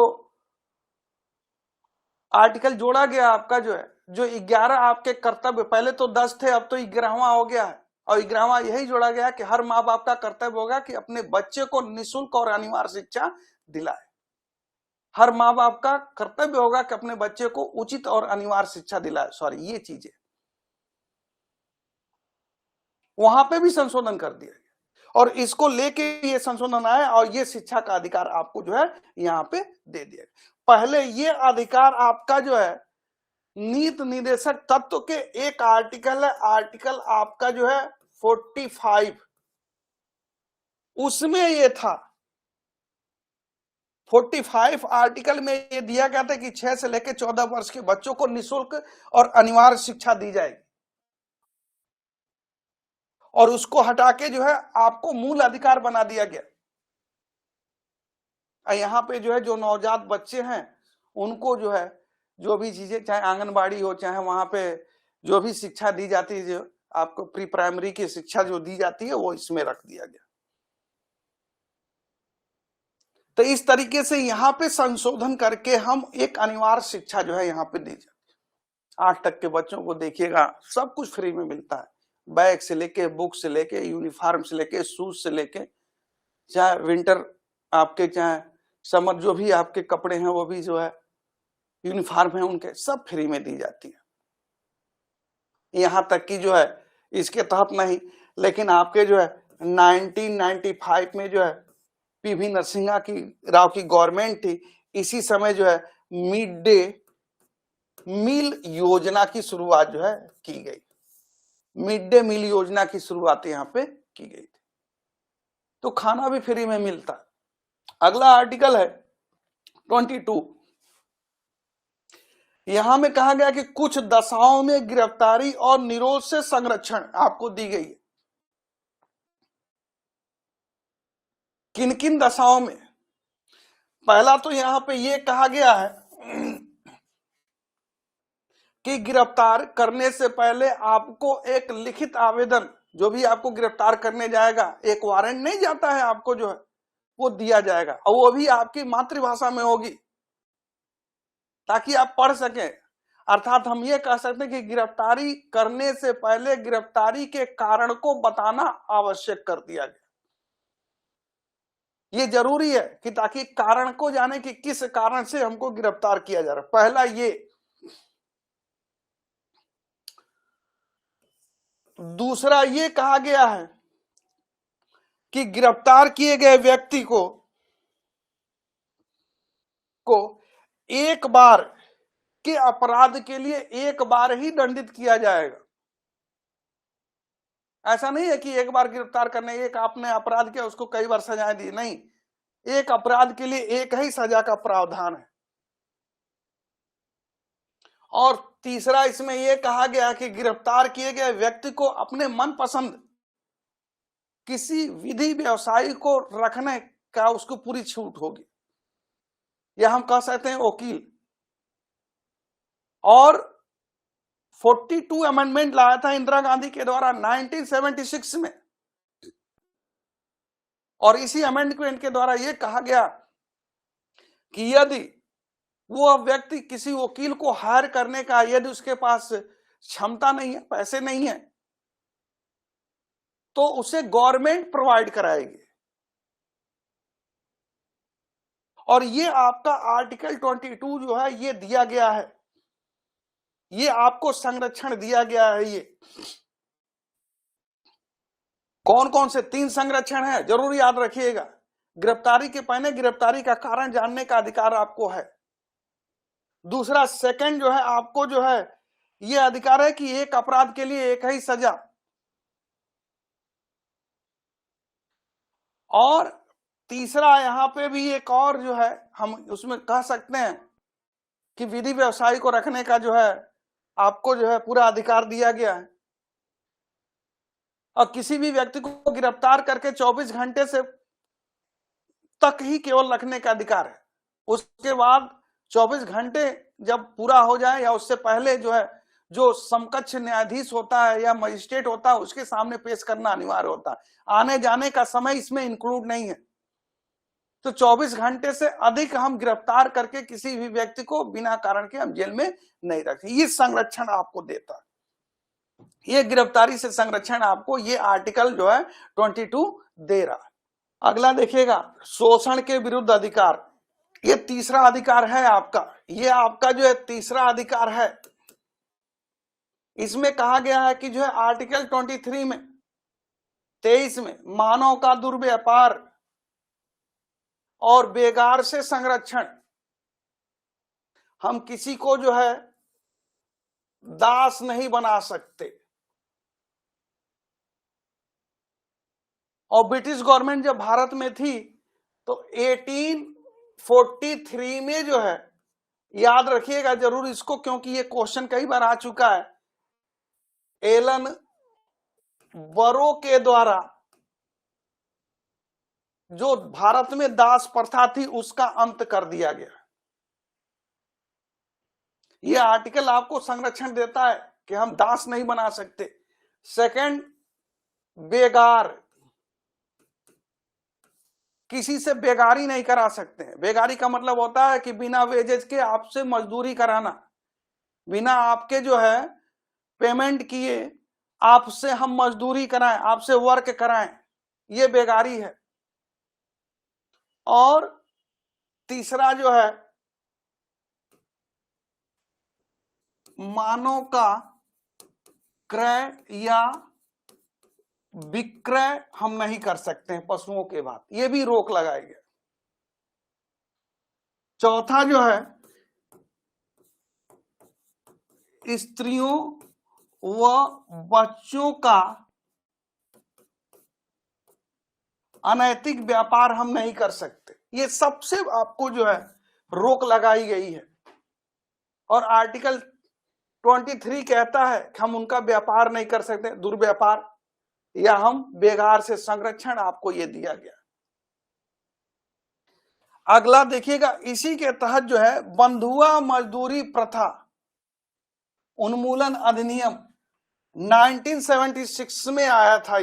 आर्टिकल जोड़ा गया आपका जो है, जो 11 आपके कर्तव्य, पहले तो 10 थे, अब तो 11वां हो गया है। और 11वां यही जोड़ा गया कि हर माँ बाप का कर्तव्य होगा कि अपने बच्चे को निःशुल्क और अनिवार्य शिक्षा दिलाए। हर माँ बाप का कर्तव्य होगा कि अपने बच्चे को उचित और अनिवार्य शिक्षा दिलाए। सॉरी, ये चीजें वहां पे भी संशोधन कर दिया गया और इसको लेके ये संशोधन आया और ये शिक्षा का अधिकार आपको जो है यहाँ पे दे दिया। पहले ये अधिकार आपका जो है नीति निर्देशक तत्व के एक आर्टिकल है, आर्टिकल आपका जो है 45, उसमें ये था। 45 आर्टिकल में ये दिया गया था कि 6 से लेकर 14 वर्ष के बच्चों को निःशुल्क और अनिवार्य शिक्षा दी जाएगी। और उसको हटा के जो है आपको मूल अधिकार बना दिया गया। यहाँ पे जो है जो नवजात बच्चे हैं उनको जो है जो भी चीजें, चाहे आंगनबाड़ी हो, चाहे वहां पे जो भी शिक्षा दी जाती है, जो आपको प्री प्राइमरी की शिक्षा जो दी जाती है, वो इसमें रख दिया गया। तो इस तरीके से यहाँ पे संशोधन करके हम एक अनिवार्य शिक्षा जो है यहाँ पे दी जाती है। 8 तक के बच्चों को देखिएगा सब कुछ फ्री में मिलता है, बैग से लेके, बुक से लेके, यूनिफॉर्म से लेके, शूज से लेके, चाहे विंटर आपके, चाहे समर, जो भी आपके कपड़े हैं वो भी जो है यूनिफॉर्म है उनके, सब फ्री में दी जाती है। यहां तक कि जो है इसके तहत नहीं, लेकिन आपके जो है 1995 में जो है पीवी नरसिम्हा की राव की गवर्नमेंट थी, इसी समय जो है मिड डे मील योजना की शुरुआत जो है की गई। मिड डे मील योजना की शुरुआत यहाँ पे की गई थी, तो खाना भी फ्री में मिलता। अगला आर्टिकल है 22। यहां में कहा गया कि कुछ दशाओं में गिरफ्तारी और निरोध से संरक्षण आपको दी गई है। किन किन दशाओं में? पहला तो यहां पे यह कहा गया है कि गिरफ्तार करने से पहले आपको एक लिखित आवेदन, जो भी आपको गिरफ्तार करने जाएगा, एक वारंट नहीं जाता है आपको जो है, वो दिया जाएगा और वो भी आपकी मातृभाषा में होगी। ताकि आप पढ़ सकें। अर्थात हम ये कह सकते हैं कि गिरफ्तारी करने से पहले गिरफ्तारी के कारण को बताना आवश्यक कर दिया गया। ये जरूरी है कि ताकि कारण को जाने कि किस कारण से हमको गिरफ्तार किया जा रहा है। पहला ये। दूसरा ये कहा गया है कि गिरफ्तार किए गए व्यक्ति को एक बार के अपराध के लिए एक बार ही दंडित किया जाएगा। ऐसा नहीं है कि एक बार गिरफ्तार करने, एक आपने अपराध किया उसको कई बार सजाएं दी, नहीं, एक अपराध के लिए एक ही सजा का प्रावधान है। और तीसरा इसमें यह कहा गया कि गिरफ्तार किए गए व्यक्ति को अपने मनपसंद किसी विधि व्यवसायी को रखने का उसको पूरी छूट होगी, या हम कह सकते हैं वकील। और 42 अमेंडमेंट लाया था इंदिरा गांधी के द्वारा 1976 में, और इसी अमेंडमेंट के द्वारा यह कहा गया कि यदि वो व्यक्ति किसी वकील को हायर करने का, यदि उसके पास क्षमता नहीं है, पैसे नहीं है, तो उसे गवर्नमेंट प्रोवाइड कराएगी। और ये आपका आर्टिकल 22 जो है ये दिया गया है, ये आपको संरक्षण दिया गया है। ये कौन कौन से 3 संरक्षण है जरूर याद रखिएगा। गिरफ्तारी के पहले गिरफ्तारी का कारण जानने का अधिकार आपको है। दूसरा सेकंड जो है, आपको जो है ये अधिकार है कि एक अपराध के लिए एक ही सजा। और तीसरा यहां पे भी एक और जो है, हम उसमें कह सकते हैं कि विधि व्यवसायी को रखने का जो है आपको जो है पूरा अधिकार दिया गया है। और किसी भी व्यक्ति को गिरफ्तार करके 24 घंटे से तक ही केवल रखने का अधिकार है। उसके बाद 24 घंटे जब पूरा हो जाए या उससे पहले जो है, जो समकक्ष न्यायाधीश होता है या मजिस्ट्रेट होता है उसके सामने पेश करना अनिवार्य होता है। आने जाने का समय इसमें इंक्लूड नहीं है। तो 24 घंटे से अधिक हम गिरफ्तार करके किसी भी व्यक्ति को बिना कारण के हम जेल में नहीं रखते। ये संरक्षण आपको देता है, ये गिरफ्तारी से संरक्षण आपको ये आर्टिकल जो है 22 दे रहा है। अगला देखिएगा, शोषण के विरुद्ध अधिकार। ये तीसरा अधिकार है आपका, ये आपका जो है तीसरा अधिकार है। इसमें कहा गया है कि जो है आर्टिकल 23 में 23 में मानव का दुर्व्यापार और बेगार से संरक्षण। हम किसी को जो है दास नहीं बना सकते। और ब्रिटिश गवर्नमेंट जब भारत में थी तो 1843 में जो है, याद रखिएगा जरूर इसको क्योंकि ये क्वेश्चन कई बार आ चुका है, एलन बरो के द्वारा जो भारत में दास प्रथा थी उसका अंत कर दिया गया। यह आर्टिकल आपको संरक्षण देता है कि हम दास नहीं बना सकते। सेकंड, बेगार, किसी से बेगारी नहीं करा सकते। बेगारी का मतलब होता है कि बिना वेजेज के आपसे मजदूरी कराना, बिना आपके जो है पेमेंट किए आपसे हम मजदूरी कराएं, आपसे वर्क कराएं, ये बेगारी है। और तीसरा जो है, मानव का क्रय या विक्रय हम नहीं कर सकते हैं पशुओं के बाद, ये भी रोक लगाई गई। चौथा जो है, स्त्रियों व बच्चों का अनैतिक व्यापार हम नहीं कर सकते। ये सबसे आपको जो है रोक लगाई गई है। और आर्टिकल 23 कहता है कि हम उनका व्यापार नहीं कर सकते, दुर्व्यापार या हम बेगार से संरक्षण आपको ये दिया गया। अगला देखिएगा, इसी के तहत जो है बंधुआ मजदूरी प्रथा उन्मूलन अधिनियम 1976 में आया था।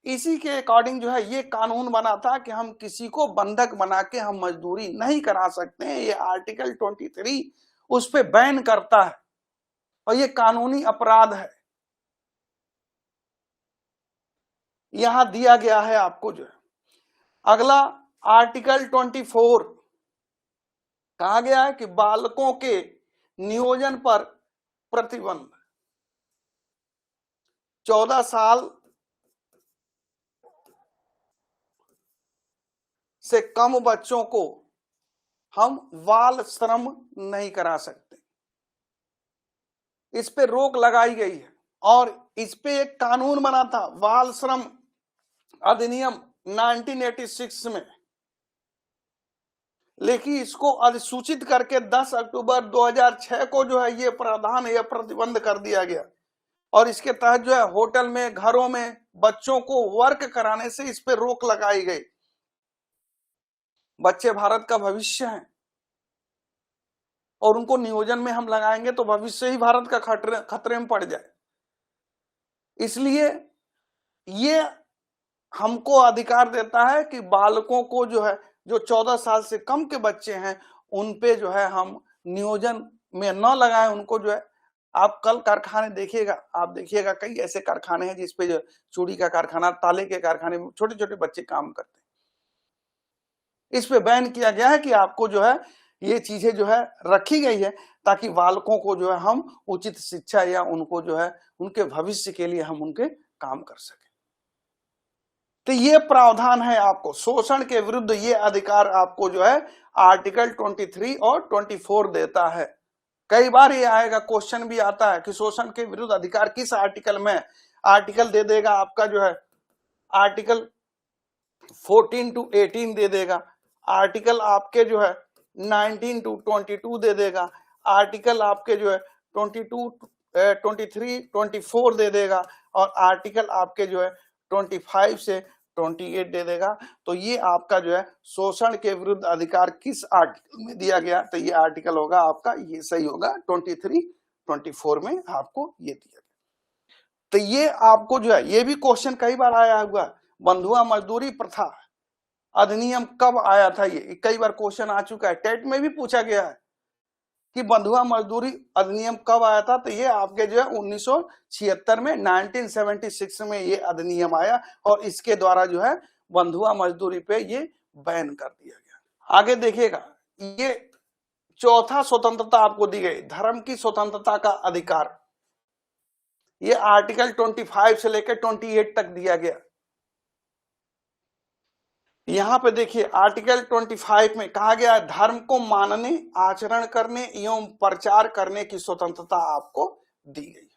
इसी के अकॉर्डिंग जो है ये कानून बना था कि हम किसी को बंधक बना के हम मजदूरी नहीं करा सकते हैं। ये आर्टिकल 23 उस पे बैन करता है और ये कानूनी अपराध है। यहां दिया गया है आपको जो है अगला आर्टिकल 24 कहा गया है कि बालकों के नियोजन पर प्रतिबंध। 14 साल से कम बच्चों को हम बाल श्रम नहीं करा सकते, इस पे रोक लगाई गई है। और इस पे एक कानून बना था बाल श्रम अधिनियम 1986 में, लेकिन इसको अधिसूचित करके 10 अक्टूबर 2006 को जो है ये प्रावधान या प्रतिबंध कर दिया गया। और इसके तहत जो है होटल में, घरों में बच्चों को वर्क कराने से इस पे रोक लगाई गई। बच्चे भारत का भविष्य हैं और उनको नियोजन में हम लगाएंगे तो भविष्य ही भारत का खतरे में पड़ जाए। इसलिए ये हमको अधिकार देता है कि बालकों को जो है, जो 14 साल से कम के बच्चे हैं, उन पे जो है हम नियोजन में न लगाएं। उनको जो है आप कल कारखाने देखिएगा, आप देखिएगा कई ऐसे कारखाने हैं जिसपे जो चूड़ी का कारखाना, ताले के कारखाने में छोटे छोटे बच्चे काम करते हैं। इस पे बैन किया गया है कि आपको जो है ये चीजें जो है रखी गई है ताकि बालकों को जो है हम उचित शिक्षा या उनको जो है उनके भविष्य के लिए हम उनके काम कर सके। तो ये प्रावधान है आपको शोषण के विरुद्ध, ये अधिकार आपको जो है आर्टिकल 23 और 24 देता है। कई बार ये आएगा, क्वेश्चन भी आता है कि शोषण के विरुद्ध अधिकार किस आर्टिकल में। आर्टिकल दे देगा आपका जो है आर्टिकल 14 to 18 दे देगा, आर्टिकल आपके जो है 19 to 22 दे देगा, आर्टिकल आपके जो है 22, 23, 24 दे देगा और आर्टिकल आपके जो है 25 से 28 दे देगा। तो ये आपका जो है शोषण के विरुद्ध अधिकार किस आर्टिकल में दिया गया, तो ये आर्टिकल होगा आपका, ये सही होगा 23, 24 में आपको ये दिया गया। तो ये आपको जो है, ये भी क्वेश्चन कई बार आया हुआ, बंधुआ मजदूरी प्रथा अधिनियम कब आया था। ये कई बार क्वेश्चन आ चुका है, टेट में भी पूछा गया है कि बंधुआ मजदूरी अधिनियम कब आया था। तो ये आपके जो है 1976 में, 1976 में ये अधिनियम आया और इसके द्वारा जो है बंधुआ मजदूरी पे ये बैन कर दिया गया। आगे देखिएगा, ये चौथा स्वतंत्रता आपको दी गई, धर्म की स्वतंत्रता का अधिकार। ये आर्टिकल 25 से लेकर 28 तक दिया गया। यहां पे देखिए आर्टिकल 25 में कहा गया धर्म को मानने, आचरण करने एवं प्रचार करने की स्वतंत्रता आपको दी गई है।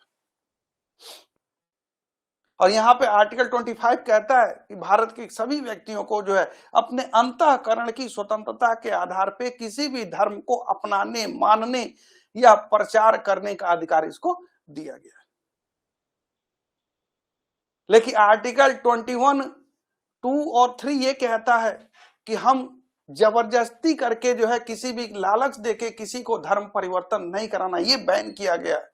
और यहाँ पे आर्टिकल 25 कहता है कि भारत के सभी व्यक्तियों को जो है अपने अंतःकरण की स्वतंत्रता के आधार पे किसी भी धर्म को अपनाने, मानने या प्रचार करने का अधिकार इसको दिया गया है। लेकिन आर्टिकल 21, 2 और 3 ये कहता है कि हम जबरदस्ती करके जो है किसी भी लालच देके किसी को धर्म परिवर्तन नहीं कराना, ये बैन किया गया है।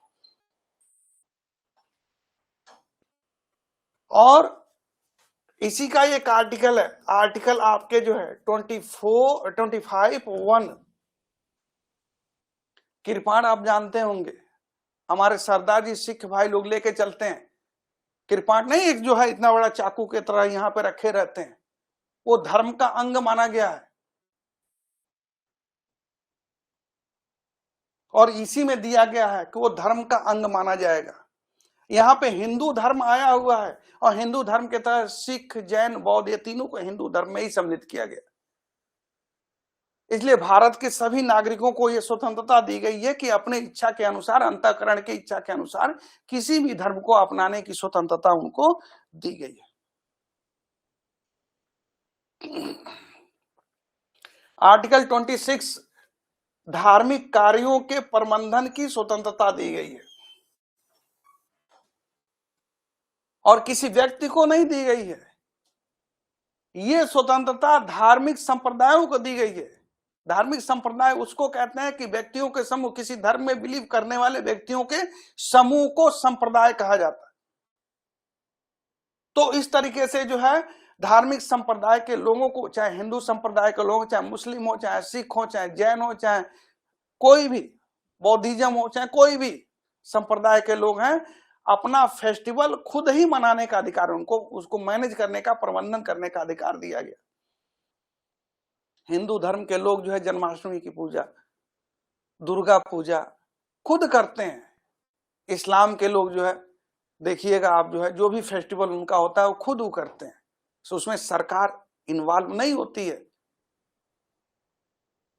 और इसी का एक आर्टिकल है, आर्टिकल आपके जो है 25(1) कृपाण आप जानते होंगे, हमारे सरदार जी सिख भाई लोग लेके चलते हैं कृपाण, नहीं एक जो है इतना बड़ा चाकू के तरह यहाँ पे रखे रहते हैं, वो धर्म का अंग माना गया है। और इसी में दिया गया है कि वो धर्म का अंग माना जाएगा। यहाँ पे हिंदू धर्म आया हुआ है और हिंदू धर्म के तहत सिख, जैन, बौद्ध ये तीनों को हिंदू धर्म में ही सम्मिलित किया गया। इसलिए भारत के सभी नागरिकों को यह स्वतंत्रता दी गई है कि अपने इच्छा के अनुसार, अंतःकरण की इच्छा के अनुसार किसी भी धर्म को अपनाने की स्वतंत्रता उनको दी गई है। आर्टिकल 26 धार्मिक कार्यों के प्रबंधन की स्वतंत्रता दी गई है और किसी व्यक्ति को नहीं दी गई है। यह स्वतंत्रता धार्मिक संप्रदायों को दी गई है। धार्मिक संप्रदाय उसको कहते हैं कि व्यक्तियों के समूह, किसी धर्म में बिलीव करने वाले व्यक्तियों के समूह को संप्रदाय कहा जाता है। तो इस तरीके से जो है धार्मिक संप्रदाय के लोगों को, चाहे हिंदू संप्रदाय के लोग, चाहे मुस्लिम हो, चाहे सिख हो, चाहे जैन हो, चाहे कोई भी बौद्धिज्म हो, चाहे कोई भी संप्रदाय के लोग हैं, अपना फेस्टिवल खुद ही मनाने का अधिकार, उनको उसको मैनेज करने का, प्रबंधन करने का अधिकार दिया गया। हिंदू धर्म के लोग जो है जन्माष्टमी की पूजा, दुर्गा पूजा खुद करते हैं। इस्लाम के लोग जो है देखिएगा आप, जो है जो भी फेस्टिवल उनका होता है वो खुद वो करते हैं, तो उसमें सरकार इन्वॉल्व नहीं होती है,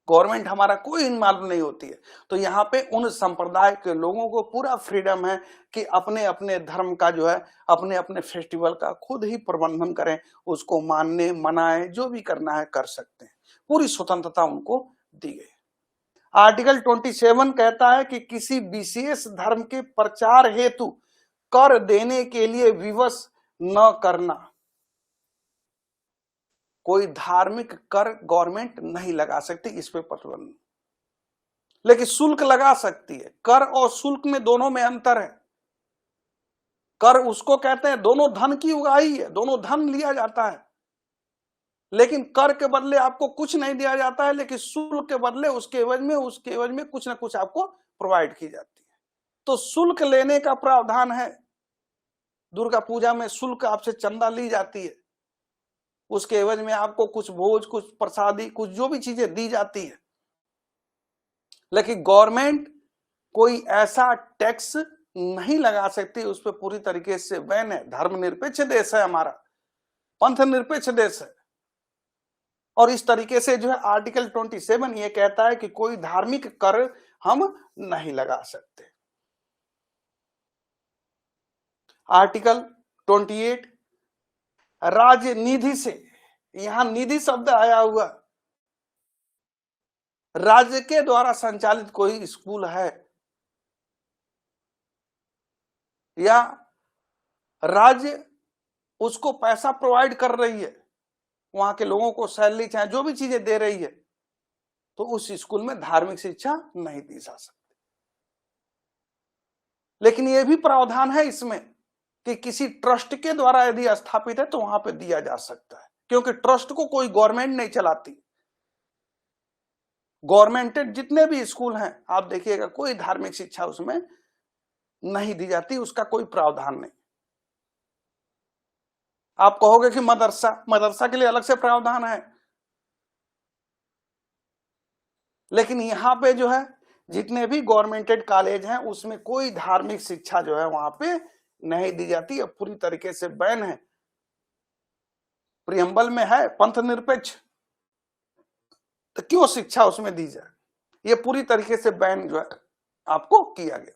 गवर्नमेंट हमारा कोई इन्वॉल्व नहीं होती है। तो यहाँ पे उन संप्रदाय के लोगों को पूरा फ्रीडम है कि अपने अपने धर्म का जो है, अपने अपने फेस्टिवल का खुद ही प्रबंधन करें, उसको मानने मनाएं, जो भी करना है कर सकते हैं, पूरी स्वतंत्रता उनको दी गई। आर्टिकल 27 कहता है कि किसी विशेष धर्म के प्रचार हेतु कर देने के लिए विवश न करना। कोई धार्मिक कर गवर्नमेंट नहीं लगा सकती, इस पे प्रतिबंध, लेकिन शुल्क लगा सकती है। कर और शुल्क में दोनों में अंतर है। कर उसको कहते हैं, दोनों धन की उगाही है, दोनों धन लिया जाता है, लेकिन कर के बदले आपको कुछ नहीं दिया जाता है, लेकिन शुल्क के बदले उसके एवज में कुछ ना कुछ आपको प्रोवाइड की जाती है। तो शुल्क लेने का प्रावधान है। दुर्गा पूजा में शुल्क आपसे चंदा ली जाती है, उसके एवज में आपको कुछ भोज, कुछ प्रसादी, कुछ जो भी चीजें दी जाती है। लेकिन गवर्नमेंट कोई ऐसा टैक्स नहीं लगा सकती, उस पर पूरी तरीके से बैन है। धर्मनिरपेक्ष देश है हमारा, पंथ निरपेक्ष देश है। और इस तरीके से जो है आर्टिकल 27 ये कहता है कि कोई धार्मिक कर हम नहीं लगा सकते। आर्टिकल 28 राजनिधि से, यहां निधि शब्द आया हुआ, राज्य के द्वारा संचालित कोई स्कूल है या राज्य उसको पैसा प्रोवाइड कर रही है, वहां के लोगों को सैलरी चाहे जो भी चीजें दे रही है, तो उस स्कूल में धार्मिक शिक्षा नहीं दी जा सकती। लेकिन यह भी प्रावधान है इसमें कि किसी ट्रस्ट के द्वारा यदि स्थापित है तो वहां पे दिया जा सकता है, क्योंकि ट्रस्ट को कोई गवर्नमेंट नहीं चलाती। गवर्नमेंटेड जितने भी स्कूल हैं आप देखिएगा, कोई धार्मिक शिक्षा उसमें नहीं दी जाती, उसका कोई प्रावधान नहीं। आप कहोगे कि मदरसा के लिए अलग से प्रावधान है, लेकिन यहां पे जो है जितने भी गवर्नमेंटेड कॉलेज हैं उसमें कोई धार्मिक शिक्षा जो है वहां पे नहीं दी जाती है, पूरी तरीके से बैन है। प्रियम्बल में है पंथ निरपेक्ष, तो क्यों शिक्षा उसमें दी जाए? ये पूरी तरीके से बैन जो है आपको किया गया।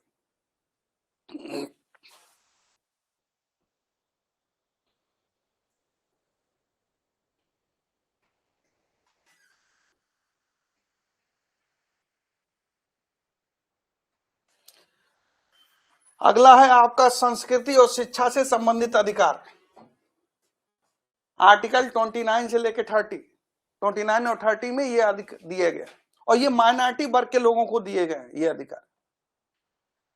अगला है आपका संस्कृति और शिक्षा से संबंधित अधिकार। आर्टिकल 29 से लेकर 30, 29 और 30 में ये अधिकार दिए गए, और ये माइनॉरिटी वर्ग के लोगों को दिए गए ये अधिकार।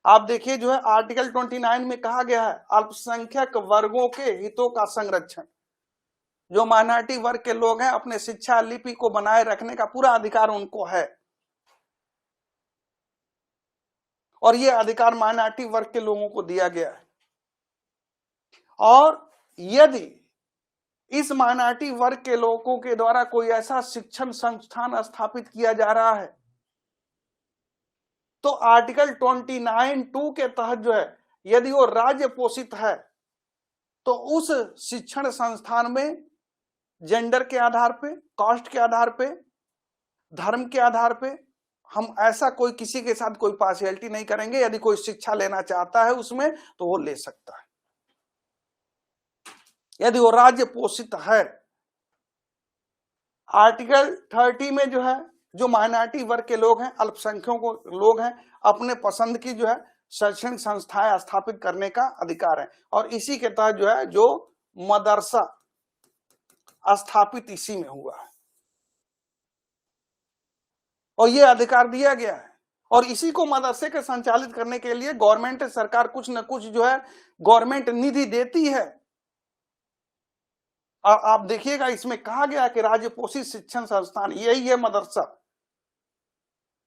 आप देखिए जो है आर्टिकल 29 में कहा गया है अल्पसंख्यक वर्गों के हितों का संरक्षण। जो माइनॉरिटी वर्ग के लोग हैं अपने शिक्षा लिपि को बनाए रखने का पूरा अधिकार उनको है, और ये अधिकार माइनॉरिटी वर्ग के लोगों को दिया गया है। और यदि इस माइनॉरिटी वर्ग के लोगों के द्वारा कोई ऐसा शिक्षण संस्थान स्थापित किया जा रहा है, तो आर्टिकल 29(2) के तहत जो है यदि वो राज्य पोषित है, तो उस शिक्षण संस्थान में जेंडर के आधार पे, कास्ट के आधार पे, धर्म के आधार पे हम ऐसा कोई किसी के साथ कोई पार्शियलिटी नहीं करेंगे। यदि कोई शिक्षा लेना चाहता है उसमें तो वो ले सकता है, यदि वो राज्य पोषित है। आर्टिकल 30 में जो है जो माइनॉरिटी वर्ग के लोग हैं, अल्पसंख्यकों लोग हैं, अपने पसंद की जो है शैक्षणिक संस्थाएं स्थापित करने का अधिकार है, और इसी के तहत जो है जो मदरसा स्थापित इसी में हुआ है, और ये अधिकार दिया गया है। और इसी को मदरसे के संचालित करने के लिए गवर्नमेंट सरकार कुछ न कुछ जो है गवर्नमेंट निधि देती है, और आप देखिएगा इसमें कहा गया कि राज्य पोषित शिक्षण संस्थान यही है मदरसा,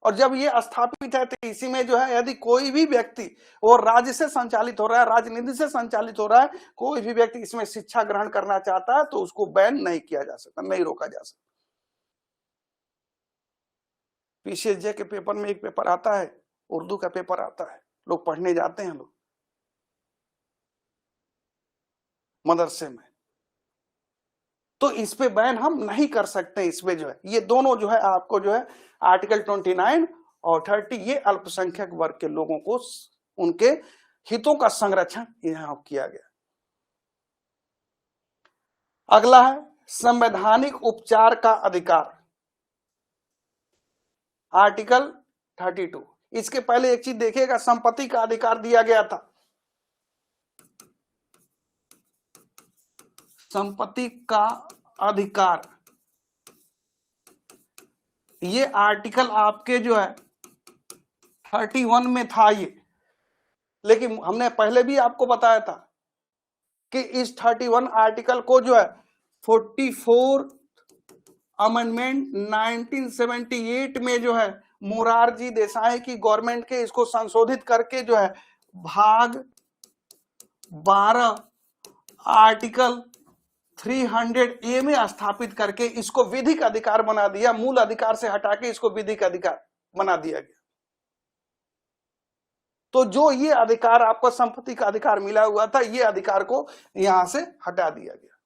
और जब ये स्थापित है तो इसी में जो है यदि कोई भी व्यक्ति वो राज्य से संचालित हो रहा है, राजनीति से संचालित हो रहा है, कोई भी व्यक्ति इसमें शिक्षा ग्रहण करना चाहता है तो उसको बैन नहीं किया जा सकता, नहीं रोका जा सकता। पीसीएसजे के पेपर में एक पेपर आता है, उर्दू का पेपर आता है, लोग पढ़ने जाते हैं लोग मदरसे में, तो इस पे बैन हम नहीं कर सकते। इसमें जो है ये दोनों जो है आपको जो है आर्टिकल 29 और 30 ये अल्पसंख्यक वर्ग के लोगों को उनके हितों का संरक्षण यहां किया गया। अगला है संवैधानिक उपचार का अधिकार, आर्टिकल 32। इसके पहले एक चीज देखिएगा, संपत्ति का अधिकार दिया गया था। संपत्ति का अधिकार ये आर्टिकल आपके जो है 31 में था ये, लेकिन हमने पहले भी आपको बताया था कि इस 31 आर्टिकल को जो है 44 अमेंडमेंट 1978 में जो है मोरारजी देसाई की गवर्नमेंट के इसको संशोधित करके जो है भाग 12 आर्टिकल 300A में स्थापित करके इसको विधिक अधिकार बना दिया, मूल अधिकार से हटा के इसको विधिक अधिकार बना दिया गया। तो जो ये अधिकार आपको संपत्ति का अधिकार मिला हुआ था, ये अधिकार को यहां से हटा दिया गया।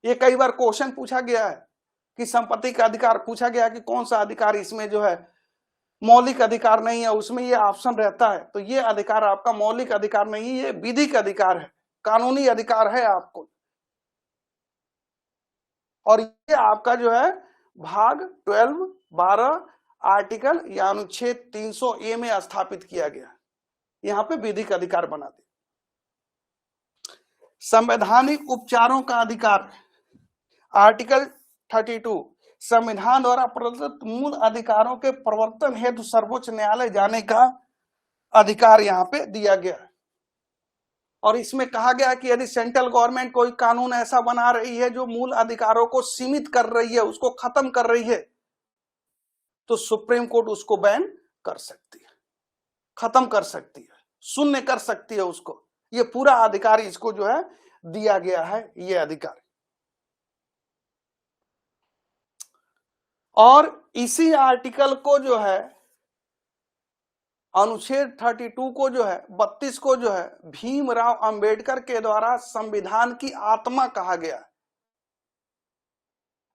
ये कई बार क्वेश्चन पूछा गया है कि संपत्ति का अधिकार, पूछा गया कि कौन सा अधिकार इसमें जो है मौलिक अधिकार नहीं है, उसमें ये ऑप्शन रहता है, तो ये अधिकार आपका मौलिक अधिकार नहीं, ये विधिक अधिकार है, कानूनी अधिकार है आपको। और ये आपका जो है भाग 12 आर्टिकल या अनुच्छेद 300A में स्थापित किया गया, यहां पे विधिक अधिकार बना दिया। संवैधानिक उपचारों का अधिकार, आर्टिकल 32, संविधान द्वारा प्रदत्त मूल अधिकारों के प्रवर्तन हेतु सर्वोच्च न्यायालय जाने का अधिकार यहां पे दिया गया। और इसमें कहा गया कि यदि सेंट्रल गवर्नमेंट कोई कानून ऐसा बना रही है जो मूल अधिकारों को सीमित कर रही है, उसको खत्म कर रही है, तो सुप्रीम कोर्ट उसको बैन कर सकती है, खत्म कर सकती है, शून्य कर सकती है उसको। ये पूरा अधिकार इसको जो है दिया गया है, ये अधिकार। और इसी आर्टिकल को जो है अनुच्छेद 32 को जो है 32 को जो है भीमराव अंबेडकर के द्वारा संविधान की आत्मा कहा गया।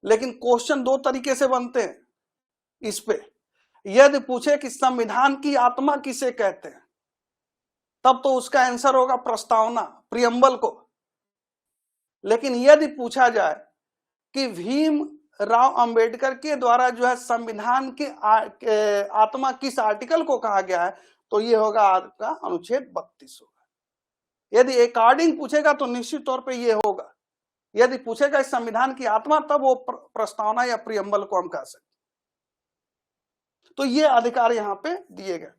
लेकिन क्वेश्चन दो तरीके से बनते हैं इस पे, यदि पूछे कि संविधान की आत्मा किसे कहते हैं, तब तो उसका आंसर होगा प्रस्तावना, प्रियम्बल को। लेकिन यदि पूछा जाए कि भीमराव अंबेडकर के द्वारा जो है संविधान की आत्मा किस आर्टिकल को कहा गया है, तो ये होगा आपका अनुच्छेद 32 होगा। यदि अकॉर्डिंग पूछेगा तो निश्चित तौर पे ये होगा। यदि पूछेगा इस संविधान की आत्मा, तब वो प्रस्तावना या प्रियम्बल को हम कह सकते। तो ये अधिकार यहां पे दिए गए।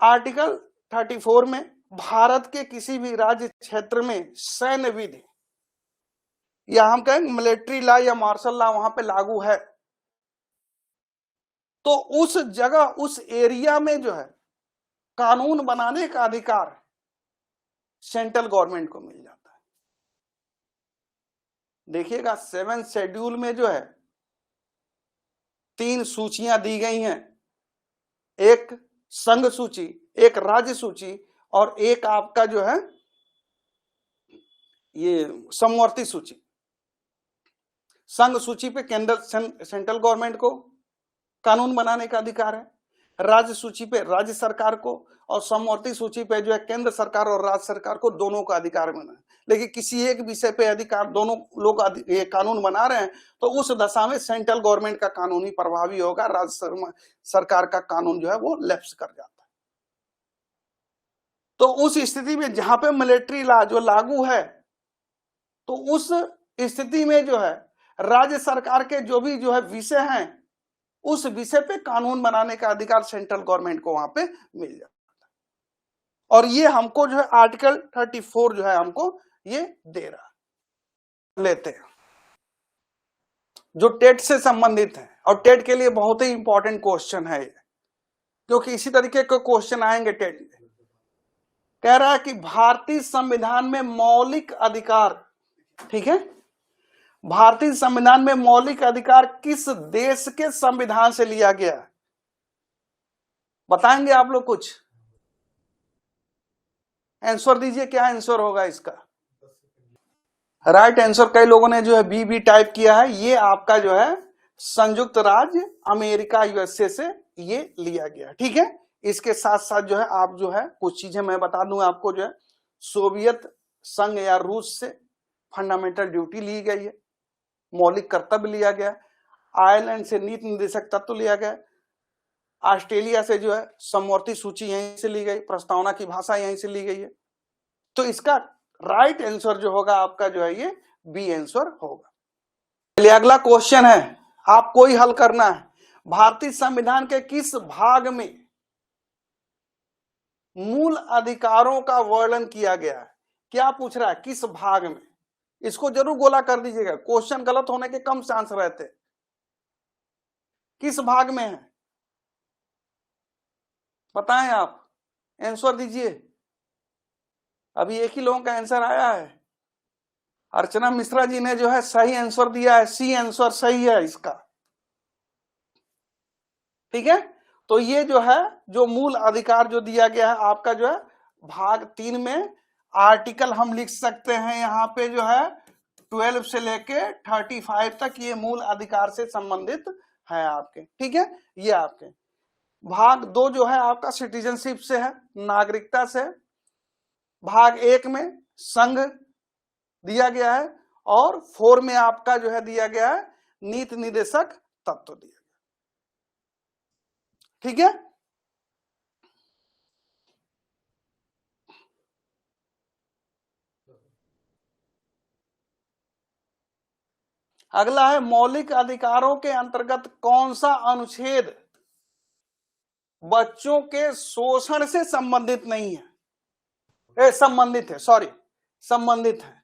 आर्टिकल 34 में भारत के किसी भी राज्य क्षेत्र में सैन्य विधि या हम कहेंगे मिलिट्री लॉ या मार्शल लॉ वहां पे लागू है, तो उस जगह उस एरिया में जो है कानून बनाने का अधिकार सेंट्रल गवर्नमेंट को मिल जाता है। देखिएगा 7 शेड्यूल में जो है 3 सूचियां दी गई हैं, एक संघ सूची, एक राज्य सूची और एक आपका जो है ये समवर्ती सूची। संघ सूची पे केंद्र सेंट्रल गवर्नमेंट को कानून बनाने का अधिकार है, राज्य सूची पे राज्य सरकार को, और समवर्ती सूची पे जो है केंद्र सरकार और राज्य सरकार को, दोनों का अधिकार बना है। लेकिन किसी एक विषय पे अधिकार दोनों लोग ये कानून बना रहे हैं, तो उस दशा में सेंट्रल गवर्नमेंट का कानून ही प्रभावी होगा, राज्य सरकार का कानून जो है वो लैप्स कर जाता है। तो उस स्थिति में जहां पे मिलिट्री लॉ जो लागू है, तो उस स्थिति में जो है राज्य सरकार के जो भी जो है विषय हैं, उस विषय पे कानून बनाने का अधिकार सेंट्रल गवर्नमेंट को वहां पे मिल जाता है। और ये हमको जो है आर्टिकल 34 जो है हमको ये दे रहा है। लेते हैं जो टेट से संबंधित है, और टेट के लिए बहुत ही इंपॉर्टेंट क्वेश्चन है ये, क्योंकि इसी तरीके के क्वेश्चन आएंगे टेट में। कह रहा है कि भारतीय संविधान में मौलिक अधिकार, ठीक है, भारतीय संविधान में मौलिक अधिकार किस देश के संविधान से लिया गया है? बताएंगे आप लोग कुछ? आंसर दीजिए, क्या आंसर होगा इसका? राइट आंसर कई लोगों ने जो है बी टाइप किया है। ये आपका जो है संयुक्त राज्य अमेरिका यूएसए से ये लिया गया, ठीक है। इसके साथ साथ जो है आप जो है कुछ चीजें मैं बता दूं आपको, जो है सोवियत संघ या रूस से फंडामेंटल ड्यूटी ली गई है, मौलिक कर्तव्य लिया गया, आयरलैंड से नीति निर्देशक तत्व लिया गया, ऑस्ट्रेलिया से जो है समवर्ती सूची यहीं से ली गई, प्रस्तावना की भाषा यहीं से ली गई है। तो इसका राइट आंसर जो होगा आपका जो है ये बी आंसर होगा। चलिए अगला क्वेश्चन है, आपको ही हल करना है। भारतीय संविधान के किस भाग में मूल अधिकारों का वर्णन किया गया है? क्या पूछ रहा है, किस भाग में? इसको जरूर गोला कर दीजिएगा, क्वेश्चन गलत होने के कम चांस रहते। किस भाग में है बताएं आप, आंसर दीजिए। अभी एक ही लोगों का आंसर आया है। अर्चना मिश्रा जी ने जो है सही आंसर दिया है, सी आंसर सही है इसका, ठीक है। तो ये जो है जो मूल अधिकार जो दिया गया है आपका जो है भाग 3 में आर्टिकल हम लिख सकते हैं यहाँ पे जो है 12 से लेके 35 तक, ये मूल अधिकार से संबंधित है आपके, ठीक है। ये आपके भाग 2 जो है आपका सिटीजनशिप से है, नागरिकता से। भाग 1 में संघ दिया गया है, और 4 में आपका जो है दिया गया है नीति निर्देशक तत्व दिया गया, ठीक है। अगला है मौलिक अधिकारों के अंतर्गत कौन सा अनुच्छेद बच्चों के शोषण से संबंधित नहीं है, संबंधित है, सॉरी संबंधित है।